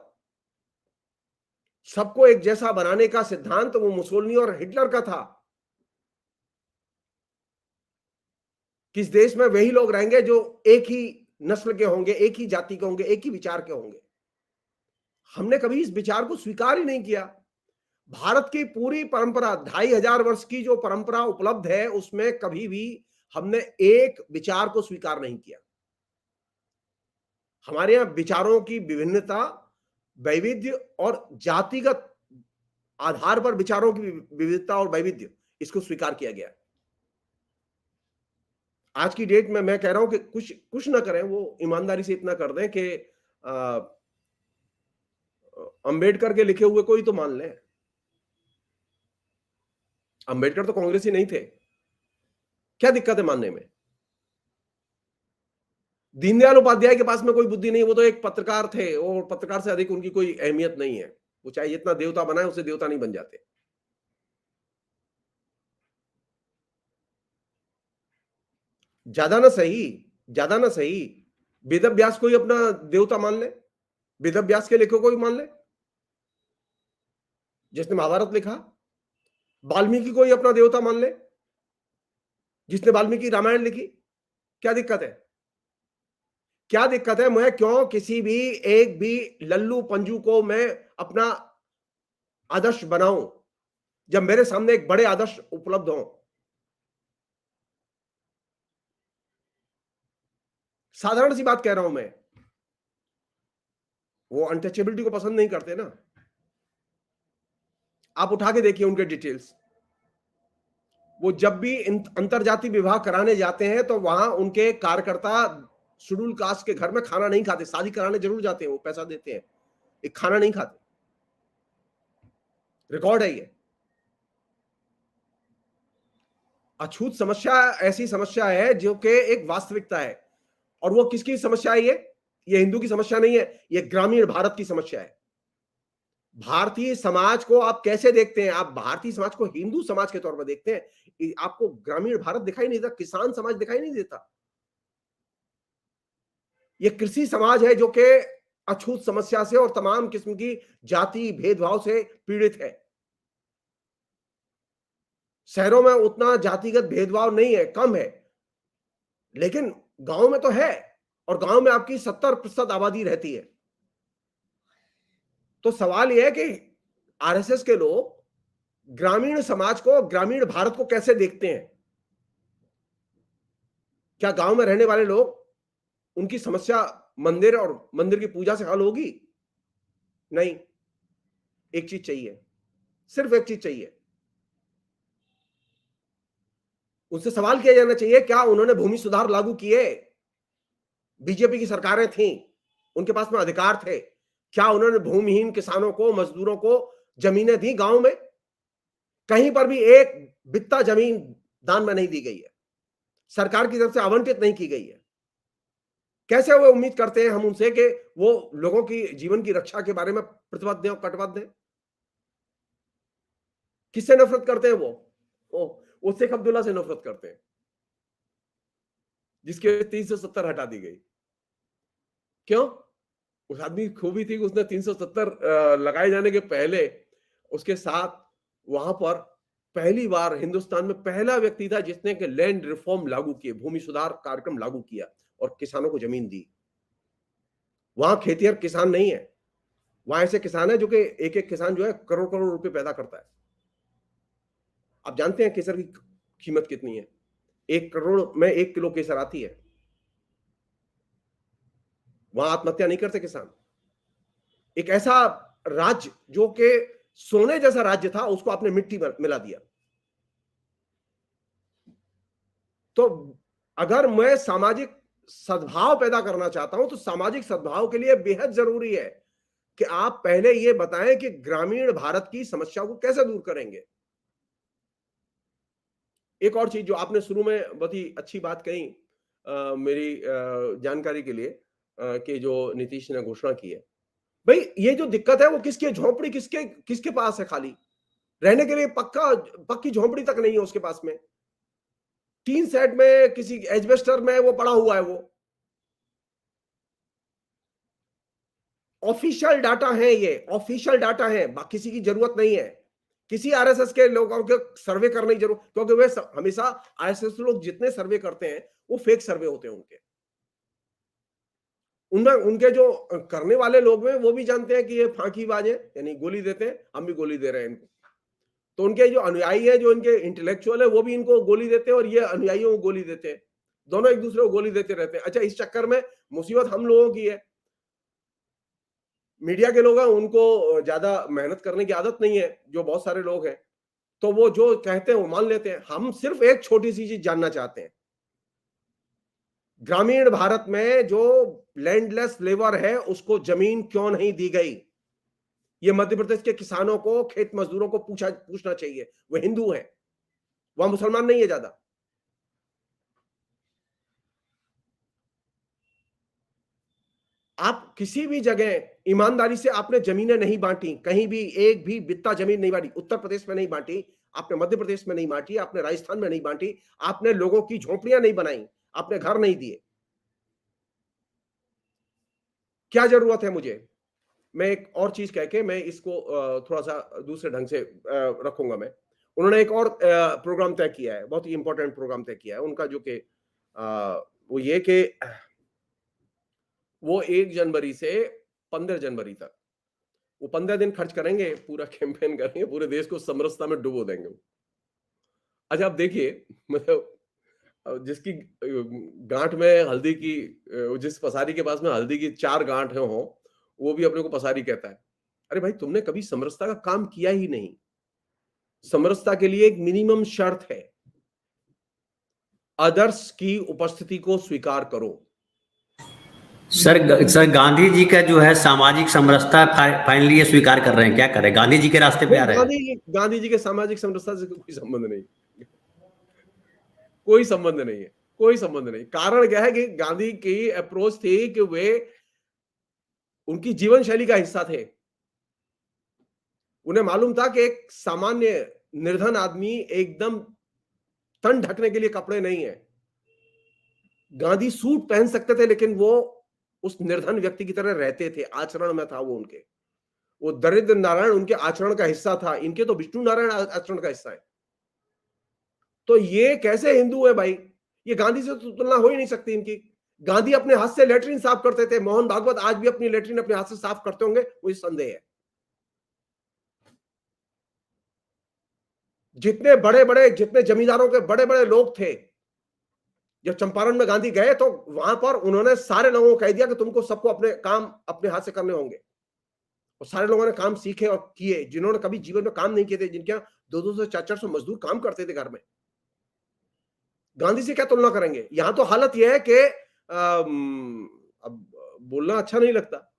सबको एक जैसा बनाने का सिद्धांत वो मुसोलिनी और हिटलर का था। किस देश में वही लोग रहेंगे जो एक ही नस्ल के होंगे, एक ही जाति के होंगे, एक ही विचार के होंगे। हमने कभी इस विचार को स्वीकार ही नहीं किया। भारत की पूरी परंपरा, 2500 वर्ष की जो परंपरा उपलब्ध है, उसमें कभी भी हमने एक विचार को स्वीकार नहीं किया। हमारे यहां विचारों की विभिन्नता, वैविध्य और जातिगत आधार पर विचारों की विविधता और वैविध्य, इसको स्वीकार किया गया। आज की डेट में मैं कह रहा हूं कि कुछ ना करें, वो ईमानदारी से इतना कर दें कि अंबेडकर के लिखे हुए कोई तो मान लें। अंबेडकर तो कांग्रेसी नहीं थे, क्या दिक्कत है मानने में? दीनदयाल उपाध्याय के पास में कोई बुद्धि नहीं, वो तो एक पत्रकार थे, और पत्रकार से अधिक उनकी कोई अहमियत नहीं है। वो चाहे जितना देवता बनाए, उससे देवता नहीं बन जाते। ज्यादा ना सही वेद व्यास को ही अपना देवता मान ले, वेद व्यास के लेखों को ही मान ले, जिसने महाभारत लिखा। वाल्मीकि को ही अपना देवता मान ले, जिसने वाल्मीकि रामायण लिखी। क्या दिक्कत है? क्या दिक्कत है? मैं क्यों किसी भी एक भी लल्लू पंजू को मैं अपना आदर्श बनाऊं, जब मेरे सामने एक बड़े आदर्श उपलब्ध हों? साधारण सी बात कह रहा हूं मैं। वो अनटचेबिलिटी को पसंद नहीं करते ना। आप उठा के देखिए उनके डिटेल्स। वो जब भी अंतरजातीय विवाह कराने जाते हैं तो वहां उनके कार्यकर्ता शेड्यूल कास्ट के घर में खाना नहीं खाते। शादी कराने जरूर जाते हैं, वो पैसा देते हैं, एक खाना नहीं खाते। रिकॉर्ड है ये। अछूत समस्या ऐसी समस्या है जो कि एक वास्तविकता है। और वो किसकी समस्या है? ये हिंदू की समस्या नहीं है, ये ग्रामीण भारत की समस्या है। भारतीय समाज को आप कैसे देखते हैं? आप भारतीय समाज को हिंदू समाज के तौर पर देखते हैं, आपको ग्रामीण भारत दिखाई नहीं देता, किसान समाज दिखाई नहीं देता। ये कृषि समाज है जो कि अछूत समस्या से और तमाम किस्म की जाति भेदभाव से पीड़ित है। शहरों में उतना जातिगत भेदभाव नहीं है, कम है, लेकिन गांव में तो है। और गांव में आपकी 70% आबादी रहती है। तो सवाल यह है कि आरएसएस के लोग ग्रामीण समाज को, ग्रामीण भारत को कैसे देखते हैं? क्या गांव में रहने वाले लोग, उनकी समस्या मंदिर और मंदिर की पूजा से हल होगी? नहीं। एक चीज चाहिए, सिर्फ एक चीज चाहिए। उनसे सवाल किया जाना चाहिए, क्या उन्होंने भूमि सुधार लागू किए? बीजेपी की सरकारें थीं, उनके पास में अधिकार थे। क्या उन्होंने भूमिहीन किसानों को, मजदूरों को जमीनें दी गांव में? कहीं पर भी एक बित्ता जमीन दान में नहीं दी गई है, सरकार की तरफ से आवंटित नहीं की गई है। कैसे वो उम्मीद करते हैं हम उनसे कि वो लोगों की जीवन की रक्षा के बारे में प्रतिबद्ध दें और कटिबद्ध दें? किससे नफरत करते हैं वो शेख अब्दुल्ला से नफरत करते हैं, जिसके 370 हटा दी गई। क्यों? उस आदमी की खूबी थी कि उसने 370 लगाए जाने के पहले उसके साथ वहां पर पहली बार हिंदुस्तान में पहला व्यक्ति था जिसने के लैंड रिफॉर्म लागू किए, भूमि सुधार कार्यक्रम लागू किया और किसानों को जमीन दी। वहां खेतिहर किसान नहीं है, वहां ऐसे किसान है जो कि एक एक किसान जो है करोड़ करोड़ रुपए पैदा करता है। आप जानते हैं केसर की कीमत कितनी है? 1 करोड़ में 1 किलो केसर आती है। वहां आत्महत्या नहीं करते किसान। एक ऐसा राज्य जो कि सोने जैसा राज्य था, उसको आपने मिट्टी में मिला दिया। तो अगर मैं सामाजिक सद्भाव पैदा करना चाहता हूं तो सामाजिक सद्भाव के लिए बेहद जरूरी है कि आप पहले यह बताएं कि ग्रामीण भारत की समस्या को कैसे दूर करेंगे। एक और चीज जो आपने शुरू में बहुत ही अच्छी बात कही, मेरी जानकारी के लिए, कि जो नीतीश ने घोषणा की है, भाई ये जो दिक्कत है वो किसकी झोपड़ी किसके किसके पास है? खाली रहने के लिए पक्की झोपड़ी तक नहीं है उसके पास में। टीन सेट में, किसी एजबेस्टर में वो पड़ा हुआ है। वो ऑफिशियल डाटा है, ये ऑफिशियल डाटा है, किसी की जरूरत नहीं है किसी आरएसएस के लोगों के सर्वे करने की जरूरत, क्योंकि वे हमेशा आरएसएस लोग जितने सर्वे करते हैं वो फेक सर्वे होते हैं उनके। उनमें उनके जो करने वाले लोग हैं वो भी जानते हैं कि ये फांकीबाज है, यानी गोली देते हैं, हम भी गोली दे रहे हैं इनको। तो उनके जो अनुयायी है, जो इनके इंटेलेक्चुअल है, वो भी इनको गोली देते हैं और ये अनुयायियों को गोली देते हैं। दोनों एक दूसरे को गोली देते रहते हैं। अच्छा, इस चक्कर में मुसीबत हम लोगों की है। मीडिया के लोग हैं, उनको ज्यादा मेहनत करने की आदत नहीं है, जो बहुत सारे लोग हैं, तो वो जो कहते हैं वो मान लेते हैं। हम सिर्फ एक छोटी सी चीज जानना चाहते हैं, ग्रामीण भारत में जो लैंडलेस लेबर है उसको जमीन क्यों नहीं दी गई? ये मध्य प्रदेश के किसानों को, खेत मजदूरों को पूछना चाहिए। वो हिंदू हैं, वहां मुसलमान नहीं है ज्यादा। आप किसी भी जगह ईमानदारी से आपने जमीनें नहीं बांटी, कहीं भी एक भी बित्ता जमीन नहीं बांटी। उत्तर प्रदेश में नहीं बांटी, आपने मध्य प्रदेश में नहीं बांटी, आपने राजस्थान में नहीं बांटी, आपने लोगों की झोपड़ियां नहीं बनाई, आपने घर नहीं दिए। क्या जरूरत है मुझे? मैं एक और चीज कह के मैं इसको थोड़ा सा दूसरे ढंग से रखूंगा मैं। उन्होंने एक और प्रोग्राम तय किया है, बहुत ही इंपॉर्टेंट प्रोग्राम तय किया है उनका, जो कि वो ये कि वो 1 जनवरी से 15 जनवरी तक वो 15 दिन खर्च करेंगे, पूरा कैंपेन करेंगे, पूरे देश को समरसता में डुबो देंगे। अच्छा, आप देखिए, मतलब जिसकी गांठ में हल्दी की, जिस पसारी के पास में हल्दी की 4 गांठ हो, वो भी अपने को पसारी कहता है। अरे भाई, तुमने कभी समरसता का काम किया ही नहीं। समरसता के लिए एक मिनिमम शर्त है, अदर्स की उपस्थिति को स्वीकार करो। सर गांधी जी का जो है सामाजिक समरसता फाइनली ये स्वीकार कर रहे हैं, क्या कर रहे हैं? गांधी जी के रास्ते पे आ रहे हैं। गांधी जी के सामाजिक समरसता से कोई संबंध नहीं, कोई संबंध नहीं है, कोई संबंध नहीं। कारण क्या है कि गांधी की अप्रोच थी कि वे उनकी जीवन शैली का हिस्सा थे। उन्हें मालूम था कि एक सामान्य निर्धन आदमी एकदम तन ढकने के लिए कपड़े नहीं है। गांधी सूट पहन सकते थे, लेकिन वो उस निर्धन व्यक्ति की तरह रहते थे, आचरण में था वो उनके। वो दरिद्र नारायण उनके आचरण का हिस्सा था, इनके तो विष्णु नारायण आचरण का हिस्सा है। तो ये कैसे हिंदू है भाई? ये गांधी से तो तुलना हो ही नहीं सकती इनकी। गांधी अपने हाथ से लेटरिन साफ करते थे, मोहन भागवत आज भी अपनी लेटरिन अपने हाथ से साफ करते होंगे, मुझे संदेह है। जितने जमींदारों के बड़े बड़े लोग थे, जब चंपारण में गांधी गए तो वहां पर उन्होंने सारे लोगों को कह दिया कि तुमको सबको अपने काम अपने हाथ से करने होंगे। और सारे लोगों ने काम सीखे और किए, जिन्होंने कभी जीवन में काम नहीं किए थे, जिनके 200 से 400 मजदूर काम करते थे घर में। गांधी से क्या तुलना करेंगे? यहां तो हालत यह है कि अब बोलना अच्छा नहीं लगता,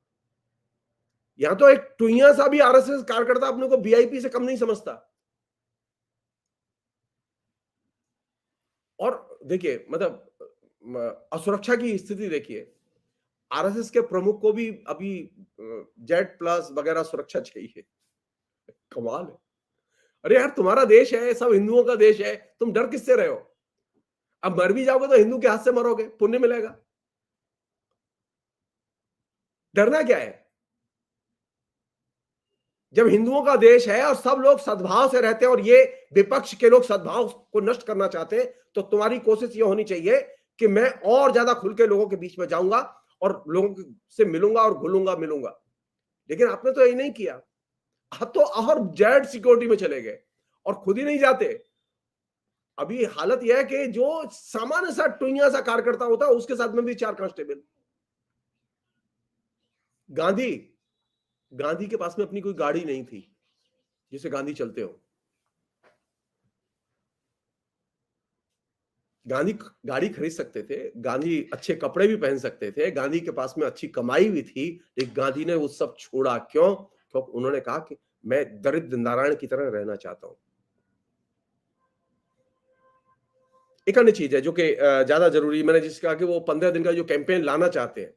यहां तो एक टुइया सा भी आरएसएस कार्यकर्ता अपने को वीआईपी से कम नहीं समझता। और देखिए, मतलब असुरक्षा की स्थिति देखिए, आरएसएस के प्रमुख को भी अभी Z+ वगैरह सुरक्षा चाहिए। कमाल है। अरे यार, तुम्हारा देश है, सब हिंदुओं का देश है, तुम डर किससे रहे हो? अब मर भी जाओगे तो हिंदू के हाथ से मरोगे, पुण्य मिलेगा। डरना क्या है? जब हिंदुओं का देश है और सब लोग सद्भाव से रहते हैं और ये विपक्ष के लोग सद्भाव को नष्ट करना चाहते हैं, तो तुम्हारी कोशिश ये होनी चाहिए कि मैं और ज्यादा खुल के लोगों के बीच में जाऊंगा और लोगों से मिलूंगा और घुलूंगा मिलूंगा। लेकिन आपने तो ये नहीं किया। आप तो और जेड सिक्योरिटी में चले गए और खुद ही नहीं जाते। अभी हालत यह है कि जो सामान्य सा टुइया सा कार्यकर्ता होता है, उसके साथ में भी 4 कांस्टेबल। गांधी के पास में अपनी कोई गाड़ी नहीं थी जिसे गांधी चलते हो। गांधी गाड़ी खरीद सकते थे, गांधी अच्छे कपड़े भी पहन सकते थे, गांधी के पास में अच्छी कमाई भी थी, लेकिन गांधी ने वो सब छोड़ा। क्यों? क्योंकि उन्होंने कहा कि मैं दरिद्र नारायण की तरह रहना चाहता हूं। एक अन्य चीज है जो कि ज्यादा जरूरी, मैंने जिसका कहा कि वो 15 दिन का जो कैंपेन लाना चाहते हैं,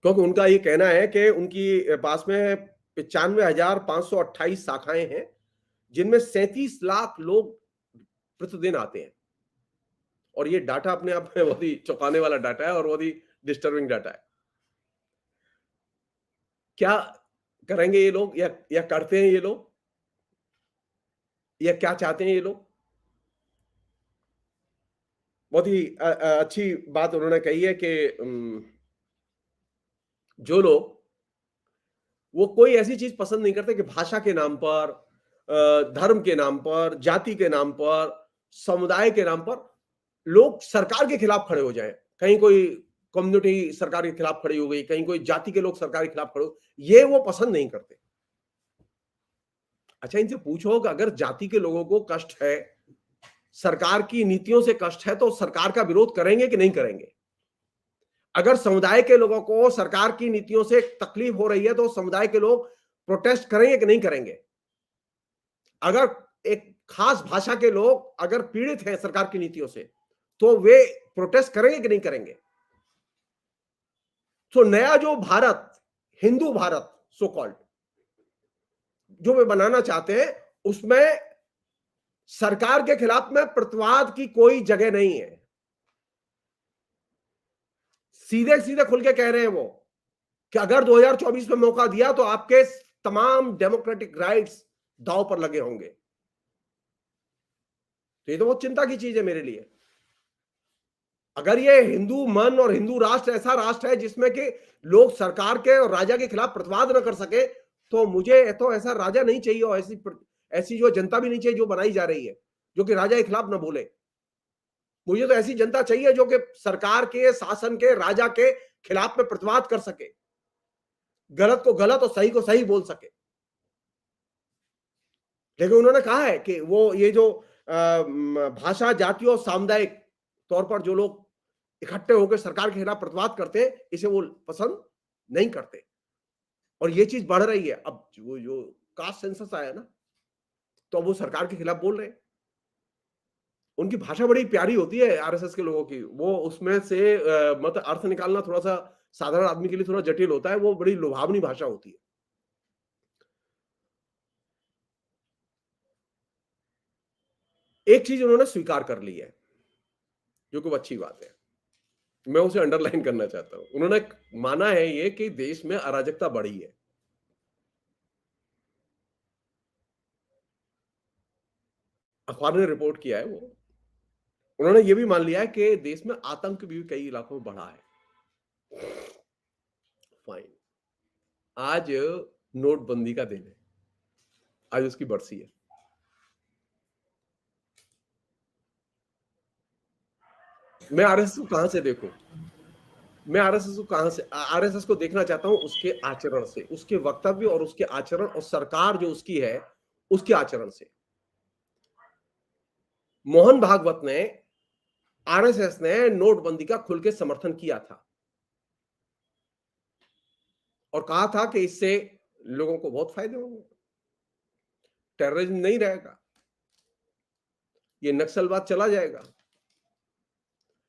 क्योंकि उनका ये कहना है कि उनकी पास में 95,528 शाखाएं हैं, जिनमें 37 लाख लोग प्रतिदिन आते हैं। और ये डाटा अपने आप में बहुत ही चौंकाने वाला डाटा है और बहुत ही डिस्टर्बिंग डाटा है। क्या करेंगे ये लोग, या करते हैं ये लोग, या क्या चाहते हैं ये लोग? बहुत ही अच्छी बात उन्होंने कही है कि जो लोग, वो कोई ऐसी चीज पसंद नहीं करते कि भाषा के नाम पर, धर्म के नाम पर, जाति के नाम पर, समुदाय के नाम पर लोग सरकार के खिलाफ खड़े हो जाएं। कहीं कोई कम्युनिटी सरकार के खिलाफ खड़ी हो गई, कहीं कोई जाति के लोग सरकार के खिलाफ खड़े हो, ये वो पसंद नहीं करते। अच्छा, इनसे पूछो कि अगर जाति के लोगों को कष्ट है, सरकार की नीतियों से कष्ट है, तो सरकार का विरोध करेंगे कि नहीं करेंगे? अगर समुदाय के लोगों को सरकार की नीतियों से तकलीफ हो रही है, तो समुदाय के लोग प्रोटेस्ट करेंगे कि नहीं करेंगे? अगर एक खास भाषा के लोग अगर पीड़ित हैं सरकार की नीतियों से, तो वे प्रोटेस्ट करेंगे कि नहीं करेंगे? तो नया जो भारत, हिंदू भारत सो कॉल्ड, जो वे बनाना चाहते हैं, उसमें सरकार के खिलाफ में प्रतिवाद की कोई जगह नहीं है। सीधे सीधे खुल के कह रहे हैं वो कि अगर 2024 में मौका दिया तो आपके तमाम डेमोक्रेटिक राइट्स दांव पर लगे होंगे। तो ये तो बहुत चिंता की चीज है मेरे लिए। अगर ये हिंदू मन और हिंदू राष्ट्र ऐसा राष्ट्र है जिसमें कि लोग सरकार के और राजा के खिलाफ प्रतिवाद न कर सके, तो मुझे तो ऐसा राजा नहीं चाहिए और ऐसी जो जनता भी नहीं चाहिए जो बनाई जा रही है, जो कि राजा के खिलाफ न बोले। मुझे तो ऐसी जनता चाहिए जो कि सरकार के, शासन के, राजा के खिलाफ में प्रतिवाद कर सके, गलत को गलत और सही को सही बोल सके। लेकिन उन्होंने कहा है कि वो ये जो भाषा, जाति और सामुदायिक तौर पर जो लोग इकट्ठे होकर सरकार के खिलाफ प्रतिवाद करते हैं, इसे वो पसंद नहीं करते। और ये चीज बढ़ रही है। अब जो कास्ट सेंसस आया ना, तो अब वो सरकार के खिलाफ बोल रहे हैं। उनकी भाषा बड़ी प्यारी होती है आरएसएस के लोगों की। वो उसमें से मतलब अर्थ निकालना थोड़ा सा साधारण आदमी के लिए थोड़ा जटिल होता है। वो बड़ी लुभावनी भाषा होती है। एक चीज उन्होंने स्वीकार कर ली है, जो कि अच्छी बात है, मैं उसे अंडरलाइन करना चाहता हूं। उन्होंने माना है ये कि देश में अराजकता बढ़ी है। अखबार ने रिपोर्ट किया है वो। उन्होंने ये भी मान लिया है कि देश में आतंक भी कई इलाकों में बढ़ा है। फाइन। आज नोटबंदी का दिन है, आज उसकी बरसी है। मैं आरएसएस को कहां से देखूं? मैं आरएसएस को देखना चाहता हूं उसके आचरण से, उसके वक्तव्य और उसके आचरण, और सरकार जो उसकी है उसके आचरण से। मोहन भागवत ने, आरएसएस ने नोटबंदी का खुल के समर्थन किया था और कहा था कि इससे लोगों को बहुत फायदे होंगे, टेररिज्म नहीं रहेगा, ये नक्सलवाद चला जाएगा,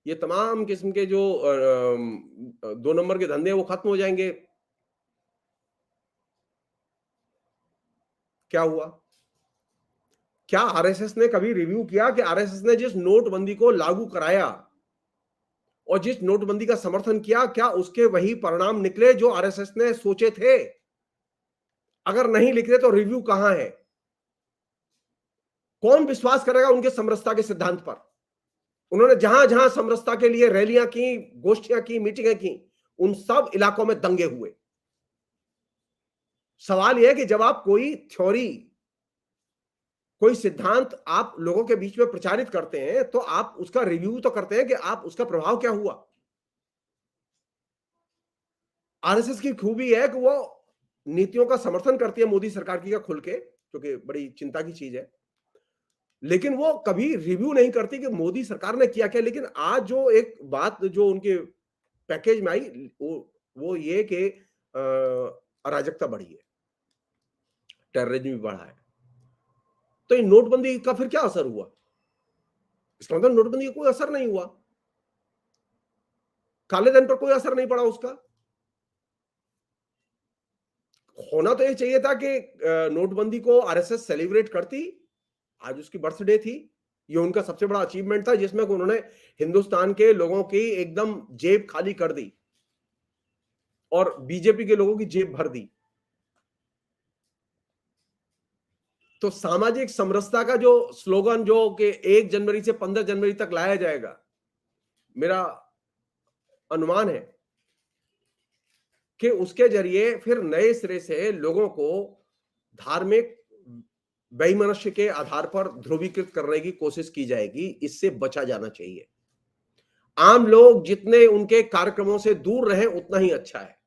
ये तमाम किस्म के जो 2 नंबर के धंधे वो खत्म हो जाएंगे। क्या हुआ? क्या आरएसएस ने कभी रिव्यू किया कि आरएसएस ने जिस नोटबंदी को लागू कराया और जिस नोटबंदी का समर्थन किया, क्या उसके वही परिणाम निकले जो आरएसएस ने सोचे थे? अगर नहीं लिख रहे तो रिव्यू कहां है? कौन विश्वास करेगा उनके समरसता के सिद्धांत पर? उन्होंने जहां जहां समरसता के लिए रैलियां की, गोष्ठियां की, मीटिंगें की, उन सब इलाकों में दंगे हुए। सवाल यह है कि जब आप कोई थ्योरी, कोई सिद्धांत आप लोगों के बीच में प्रचारित करते हैं, तो आप उसका रिव्यू तो करते हैं कि आप उसका प्रभाव क्या हुआ। आरएसएस की खूबी है कि वो नीतियों का समर्थन करती है मोदी सरकार की का खुल के, जो कि बड़ी चिंता की चीज है, लेकिन वो कभी रिव्यू नहीं करती कि मोदी सरकार ने किया क्या। लेकिन आज जो एक बात जो उनके पैकेज में आई, वो ये कि अराजकता बढ़ी है, टेररिज्म भी बढ़ा है। तो इन नोटबंदी का फिर क्या असर हुआ? इसका मतलब नोटबंदी का कोई असर नहीं हुआ, काले धन पर कोई असर नहीं पड़ा उसका। होना तो ये चाहिए था कि नोटबंदी को आरएसएस सेलिब्रेट करती। आज उसकी बर्थडे थी, ये उनका सबसे बड़ा अचीवमेंट था, जिसमें उन्होंने हिंदुस्तान के लोगों की एकदम जेब खाली कर दी और बीजेपी के लोगों की जेब भर दी। तो सामाजिक समरसता का जो स्लोगन जो कि 1 जनवरी से 15 जनवरी तक लाया जाएगा, मेरा अनुमान है कि उसके जरिए फिर नए सिरे से लोगों को धार्मिक वैमनस्य के आधार पर ध्रुवीकृत करने की कोशिश की जाएगी। इससे बचा जाना चाहिए। आम लोग जितने उनके कार्यक्रमों से दूर रहे उतना ही अच्छा है।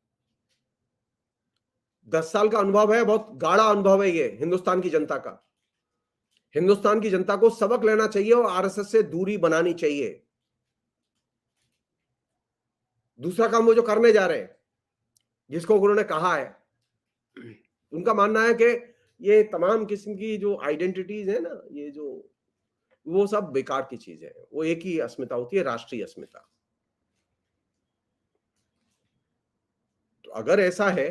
10 साल का अनुभव है, बहुत गाढ़ा अनुभव है ये हिंदुस्तान की जनता का। हिंदुस्तान की जनता को सबक लेना चाहिए और आरएसएस से दूरी बनानी चाहिए। दूसरा काम वो जो करने जा रहे हैं, जिसको उन्होंने कहा है, उनका मानना है कि ये तमाम किस्म की जो आइडेंटिटीज है ना, ये जो वो सब बेकार की चीज है। वो एक ही अस्मिता होती है, राष्ट्रीय अस्मिता। तो अगर ऐसा है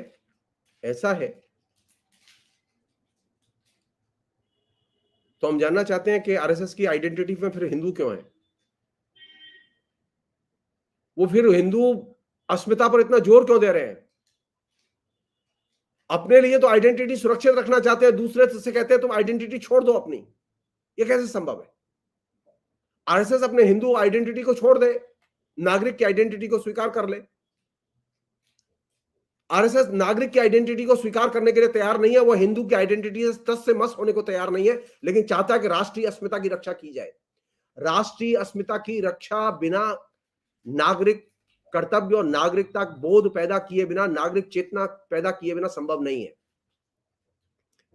तो हम जानना चाहते हैं कि आरएसएस की आइडेंटिटी में फिर हिंदू क्यों है? वो फिर हिंदू अस्मिता पर इतना जोर क्यों दे रहे हैं? अपने लिए तो आइडेंटिटी सुरक्षित रखना चाहते हैं, दूसरे से कहते हैं तुम आइडेंटिटी छोड़ दो अपनी। ये कैसे संभव है? आरएसएस अपने हिंदू आइडेंटिटी को छोड़ दे, नागरिक की आइडेंटिटी को स्वीकार कर ले। आरएसएस नागरिक की आइडेंटिटी को स्वीकार करने के लिए तैयार नहीं है, वो हिंदू की आइडेंटिटी से तस से मस होने को तैयार नहीं है, लेकिन चाहता है कि राष्ट्रीय अस्मिता की रक्षा की जाए। राष्ट्रीय अस्मिता की रक्षा बिना नागरिक कर्तव्य और नागरिकता बोध पैदा किए बिना, नागरिक चेतना पैदा किए बिना संभव नहीं है।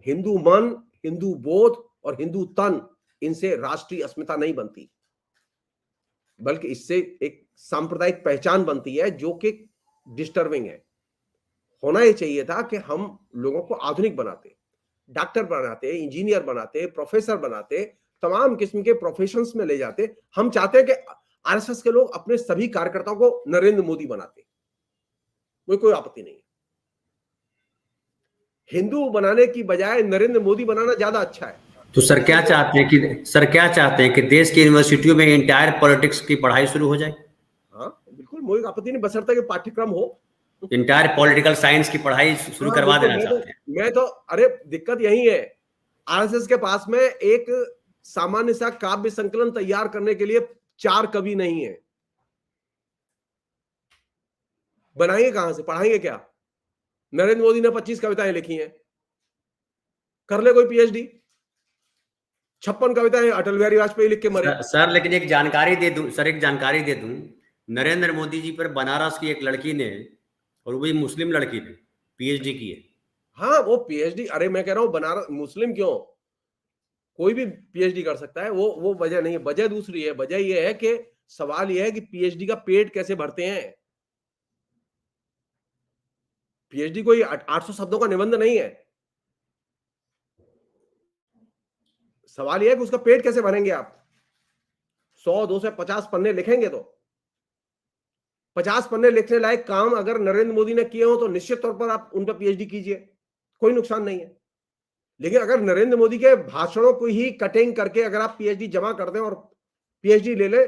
हिंदू मन, हिंदू बोध और हिंदू तन, इनसे राष्ट्रीय अस्मिता नहीं बनती, बल्कि इससे एक सांप्रदायिक पहचान बनती है जो कि डिस्टर्बिंग है। होना यह चाहिए था कि हम लोगों को आधुनिक बनाते, डॉक्टर बनाते, इंजीनियर बनाते, प्रोफेसर बनाते, तमाम किस्म के प्रोफेशंस में ले जाते। हम चाहते हैं कि आरएसएस के लोग अपने सभी कार्यकर्ताओं को नरेंद्र मोदी बनाते, कोई आपत्ति नहीं है। हिंदू बनाने की बजाय नरेंद्र मोदी बनाना ज्यादा अच्छा है। तो सर क्या चाहते हैं कि देश की यूनिवर्सिटियों में इंटायर पॉलिटिक्स की पढ़ाई शुरू हो जाए? हाँ बिल्कुल, कोई आपत्ति नहीं, बशर्ते कि पाठ्यक्रम हो। इंटायर पॉलिटिकल साइंस की पढ़ाई शुरू करवा देना चाहते हैं। मैं तो अरे दिक्कत यही है, आरएसएस के पास में एक सामान्य सा काव्य संकलन तैयार करने के लिए 4 कवि नहीं है। बनाएंगे कहां से, पढ़ाएंगे क्या? नरेंद्र मोदी ने 25 कविताएं लिखी हैं, कर ले कोई पीएचडी। 56 कविताएं अटल बिहारी वाजपेयी लिख के मरे। सर लेकिन एक जानकारी दे दूं, नरेंद्र मोदी जी पर बनारस की एक लड़की ने, और वो भी मुस्लिम लड़की ने, पीएचडी की है। हाँ वो पीएचडी, अरे मैं कह रहा हूं बनारस मुस्लिम क्यों, कोई भी पीएचडी कर सकता है, वो वजह नहीं है। वजह दूसरी है, वजह ये है कि सवाल ये है कि पीएचडी का पेट कैसे भरते हैं। पीएचडी कोई 800 शब्दों का निबंध नहीं है। सवाल यह है कि उसका पेट कैसे भरेंगे आप। 100, 200, 50 पन्ने लिखेंगे तो 50 पन्ने लिखने लायक काम अगर नरेंद्र मोदी ने किए हो तो निश्चित तौर पर आप उन पर पीएचडी कीजिए, कोई नुकसान नहीं है। लेकिन अगर नरेंद्र मोदी के भाषणों को ही कटिंग करके अगर आप पीएचडी जमा कर दें और पीएचडी ले ले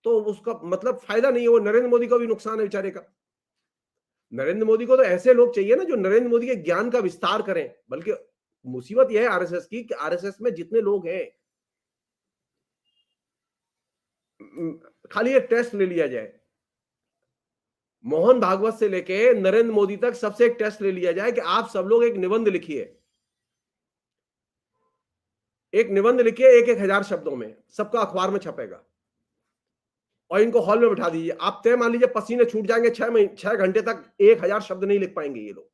तो उसका मतलब फायदा नहीं है, वो नरेंद्र मोदी को भी नुकसान है बेचारे का। नरेंद्र मोदी को तो ऐसे लोग चाहिए ना जो नरेंद्र मोदी के ज्ञान का विस्तार करें। बल्कि मुसीबत यह है आरएसएस की कि आरएसएस में जितने लोग हैं, खाली ये टेस्ट ले लिया जाए, मोहन भागवत से लेके नरेंद्र मोदी तक सबसे एक टेस्ट ले लिया जाए कि आप सब लोग एक निबंध लिखिए, एक निबंध लिखिए 1,000 शब्दों में, सबका अखबार में छपेगा, और इनको हॉल में बिठा दीजिए। आप तय मान लीजिए पसीने छूट जाएंगे, 6 घंटे तक 1,000 शब्द नहीं लिख पाएंगे ये लोग।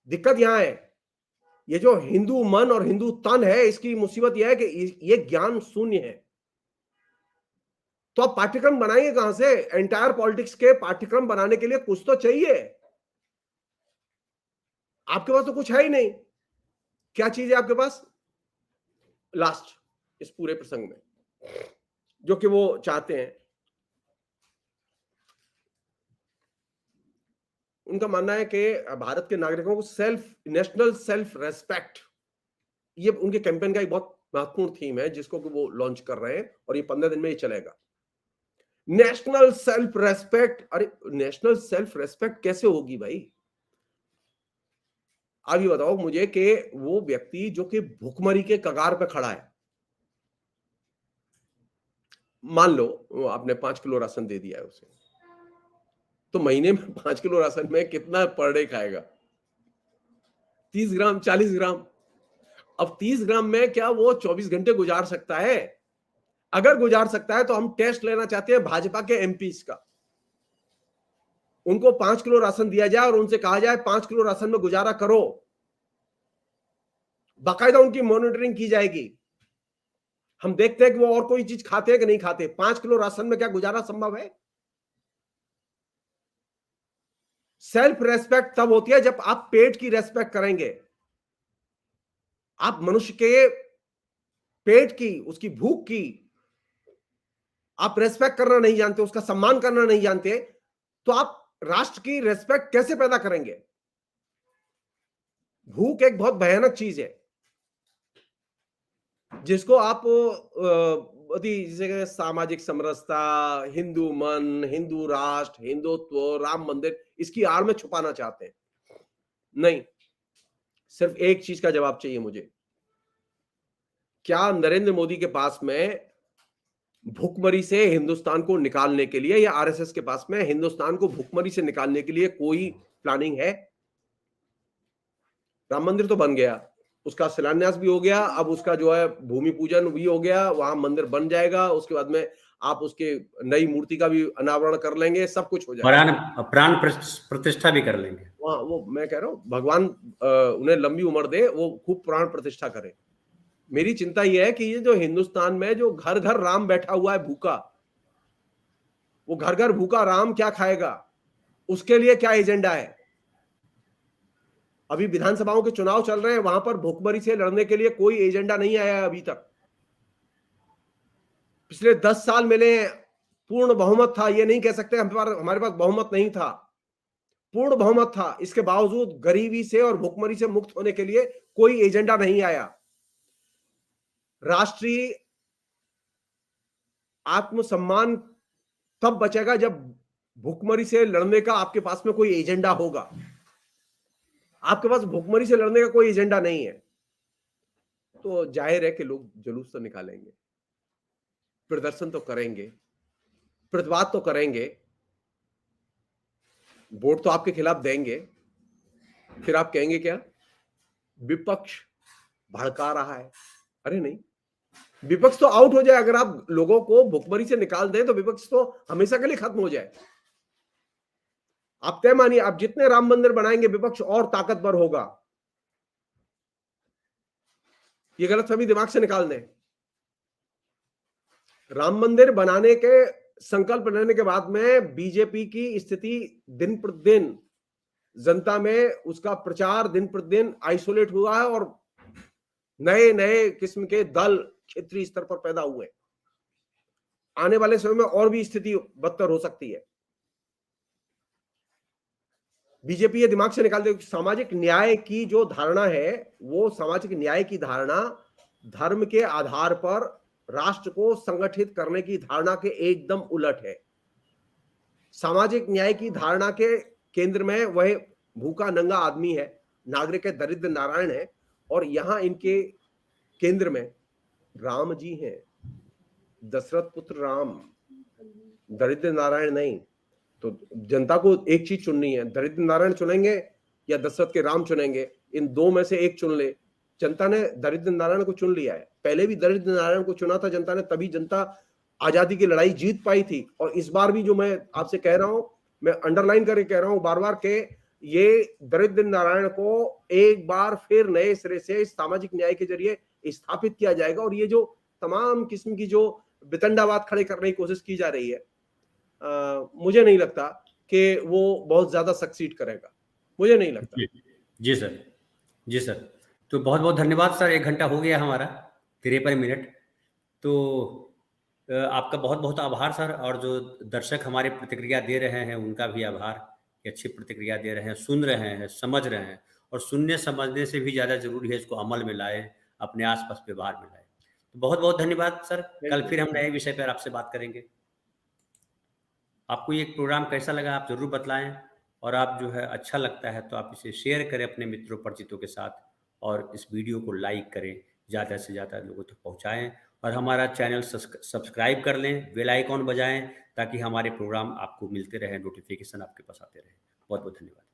दिक्कत यहां है, ये जो हिंदू मन और हिंदू तन है, इसकी मुसीबत यह है कि ये ज्ञान शून्य है। तो आप पाठ्यक्रम बनाएंगे कहां से? एंटायर पॉलिटिक्स के पाठ्यक्रम बनाने के लिए कुछ तो चाहिए, आपके पास तो कुछ है ही नहीं। क्या चीज है आपके पास? लास्ट इस पूरे प्रसंग में जो कि वो चाहते हैं, उनका मानना है कि भारत के नागरिकों को नेशनल सेल्फ रेस्पेक्ट, ये उनके कैंपेन का एक बहुत महत्वपूर्ण थीम है जिसको कि वो लॉन्च कर रहे हैं, और ये 15 दिन में ये चलेगा। नेशनल सेल्फ रेस्पेक्ट, अरे नेशनल सेल्फ रेस्पेक्ट कैसे होगी भाई? आप ये बताओ मुझे कि वो व्यक्ति जो कि भूखमरी के कगार पे खड़ा है, मान लो आपने 5 किलो राशन दे दिया है उसे, तो महीने में 5 किलो राशन में कितना पर डे खाएगा? 30 ग्राम, 40 ग्राम। अब 30 ग्राम में क्या वो 24 घंटे गुजार सकता है? अगर गुजार सकता है तो हम टेस्ट लेना चाहते हैं भाजपा के एमपीज का। उनको 5 किलो राशन दिया जाए और उनसे कहा जाए 5 किलो राशन में गुजारा करो, बाकायदा उनकी मॉनिटरिंग की जाएगी। हम देखते हैं कि वो और कोई चीज खाते हैं कि नहीं खाते। 5 किलो राशन में क्या गुजारा संभव है? सेल्फ रेस्पेक्ट तब होती है जब आप पेट की रेस्पेक्ट करेंगे। आप मनुष्य के पेट की, उसकी भूख की आप रेस्पेक्ट करना नहीं जानते, उसका सम्मान करना नहीं जानते, तो आप राष्ट्र की रेस्पेक्ट कैसे पैदा करेंगे? भूख एक बहुत भयानक चीज है जिसको आप जिसे कहते हैं सामाजिक समरसता, हिंदू मन, हिंदू राष्ट्र, हिंदुत्व, राम मंदिर, इसकी आड़ में छुपाना चाहते हैं। नहीं, सिर्फ एक चीज का जवाब चाहिए मुझे। क्या नरेंद्र मोदी के पास में भुखमरी से हिंदुस्तान को निकालने के लिए, या आरएसएस के पास में हिंदुस्तान को भुखमरी से निकालने के लिए कोई प्लानिंग है? राम मंदिर तो बन गया, उसका शिलान्यास भी हो गया, अब उसका जो है भूमि पूजन भी हो गया, वहां मंदिर बन जाएगा, उसके बाद में आप उसके नई मूर्ति का भी अनावरण कर लेंगे, सब कुछ हो जाएगा, प्राण प्राण प्रतिष्ठा भी कर लेंगे। वहां वो मैं कह रहा हूं भगवान उन्हें लंबी उम्र दे, वो खूब प्राण प्रतिष्ठा करे। मेरी चिंता यह है कि ये जो हिंदुस्तान में जो घर घर राम बैठा हुआ है भूखा, वो घर घर भूखा राम क्या खाएगा, उसके लिए क्या एजेंडा है? अभी विधानसभाओं के चुनाव चल रहे हैं, वहां पर भुखमरी से लड़ने के लिए कोई एजेंडा नहीं आया है अभी तक। पिछले 10 साल मिले, पूर्ण बहुमत था, ये नहीं कह सकते हमारे पास बहुमत नहीं था, पूर्ण बहुमत था, इसके बावजूद गरीबी से और भुखमरी से मुक्त होने के लिए कोई एजेंडा नहीं आया। राष्ट्रीय आत्मसम्मान तब बचेगा जब भुखमरी से लड़ने का आपके पास में कोई एजेंडा होगा। आपके पास भुखमरी से लड़ने का कोई एजेंडा नहीं है, तो जाहिर है कि लोग जुलूस तो निकालेंगे, प्रदर्शन तो करेंगे, प्रतिवाद तो करेंगे, वोट तो आपके खिलाफ देंगे। फिर आप कहेंगे क्या? विपक्ष भड़का रहा है। अरे नहीं, विपक्ष तो आउट हो जाए। अगर आप लोगों को भुखमरी से निकाल दें तो विपक्ष तो हमेशा के लिए खत्म हो जाए। आप तय मानिए, आप जितने राम मंदिर बनाएंगे विपक्ष और ताकतवर होगा। ये गलतफहमी दिमाग से निकाल दें। राम मंदिर बनाने के संकल्प लेने के बाद में बीजेपी की स्थिति दिन प्रतिदिन, जनता में उसका प्रचार दिन प्रतिदिन आइसोलेट हुआ है और नए नए किस्म के दल क्षेत्रीय स्तर पर पैदा हुए। आने वाले समय में और भी स्थिति बदतर हो सकती है। बीजेपी ये दिमाग से निकाल दे। सामाजिक न्याय की जो धारणा है, वो सामाजिक न्याय की धारणा धर्म के आधार पर राष्ट्र को संगठित करने की धारणा के एकदम उलट है। सामाजिक न्याय की धारणा के केंद्र में वह भूखा नंगा आदमी है, नागरिक है, दरिद्र नारायण है, और यहां इनके केंद्र में राम जी हैं, दशरथ पुत्र राम, दरिद्र नारायण नहीं। तो जनता को एक चीज चुननी है, दरिद्र नारायण चुनेंगे या दशरथ के राम चुनेंगे, इन दो में से एक चुन ले। जनता ने दरिद्र नारायण को चुन लिया है, पहले भी दरिद्र नारायण को चुना था जनता ने, तभी जनता आजादी की लड़ाई जीत पाई थी। और इस बार भी जो मैं आपसे कह रहा हूं, मैं अंडरलाइन करके कह रहा हूं बार बार के ये दरिद्र नारायण को एक बार फिर नए सिरे से सामाजिक न्याय के जरिए स्थापित किया जाएगा। और ये जो तमाम किस्म की जो वितंडावाद खड़े करने की कोशिश की जा रही है, मुझे नहीं लगता कि वो बहुत ज्यादा सक्सीड करेगा, मुझे नहीं लगता। जी सर, जी सर। तो बहुत बहुत धन्यवाद सर, 1 घंटा हो गया हमारा 53 मिनट। तो आपका बहुत बहुत आभार सर, और जो दर्शक हमारे प्रतिक्रिया दे रहे हैं उनका भी आभार कि अच्छी प्रतिक्रिया दे रहे हैं, सुन रहे हैं, समझ रहे हैं। और सुनने समझने से भी ज़्यादा ज़रूरी है इसको अमल में लाए, अपने आसपास व्यवहार में लाए। तो बहुत बहुत धन्यवाद सर, कल फिर हम नए विषय पर आपसे बात करेंगे। आपको ये प्रोग्राम कैसा लगा आप ज़रूर बतलाएं, और आप जो है अच्छा लगता है तो आप इसे शेयर करें अपने मित्रों परिचितों के साथ, और इस वीडियो को लाइक करें, ज़्यादा से ज़्यादा लोगों तक पहुंचाएं, और हमारा चैनल सब्सक्राइब कर लें, बेल आइकॉन बजाएं, ताकि हमारे प्रोग्राम आपको मिलते रहें, नोटिफिकेशन आपके पास आते रहें। बहुत बहुत धन्यवाद।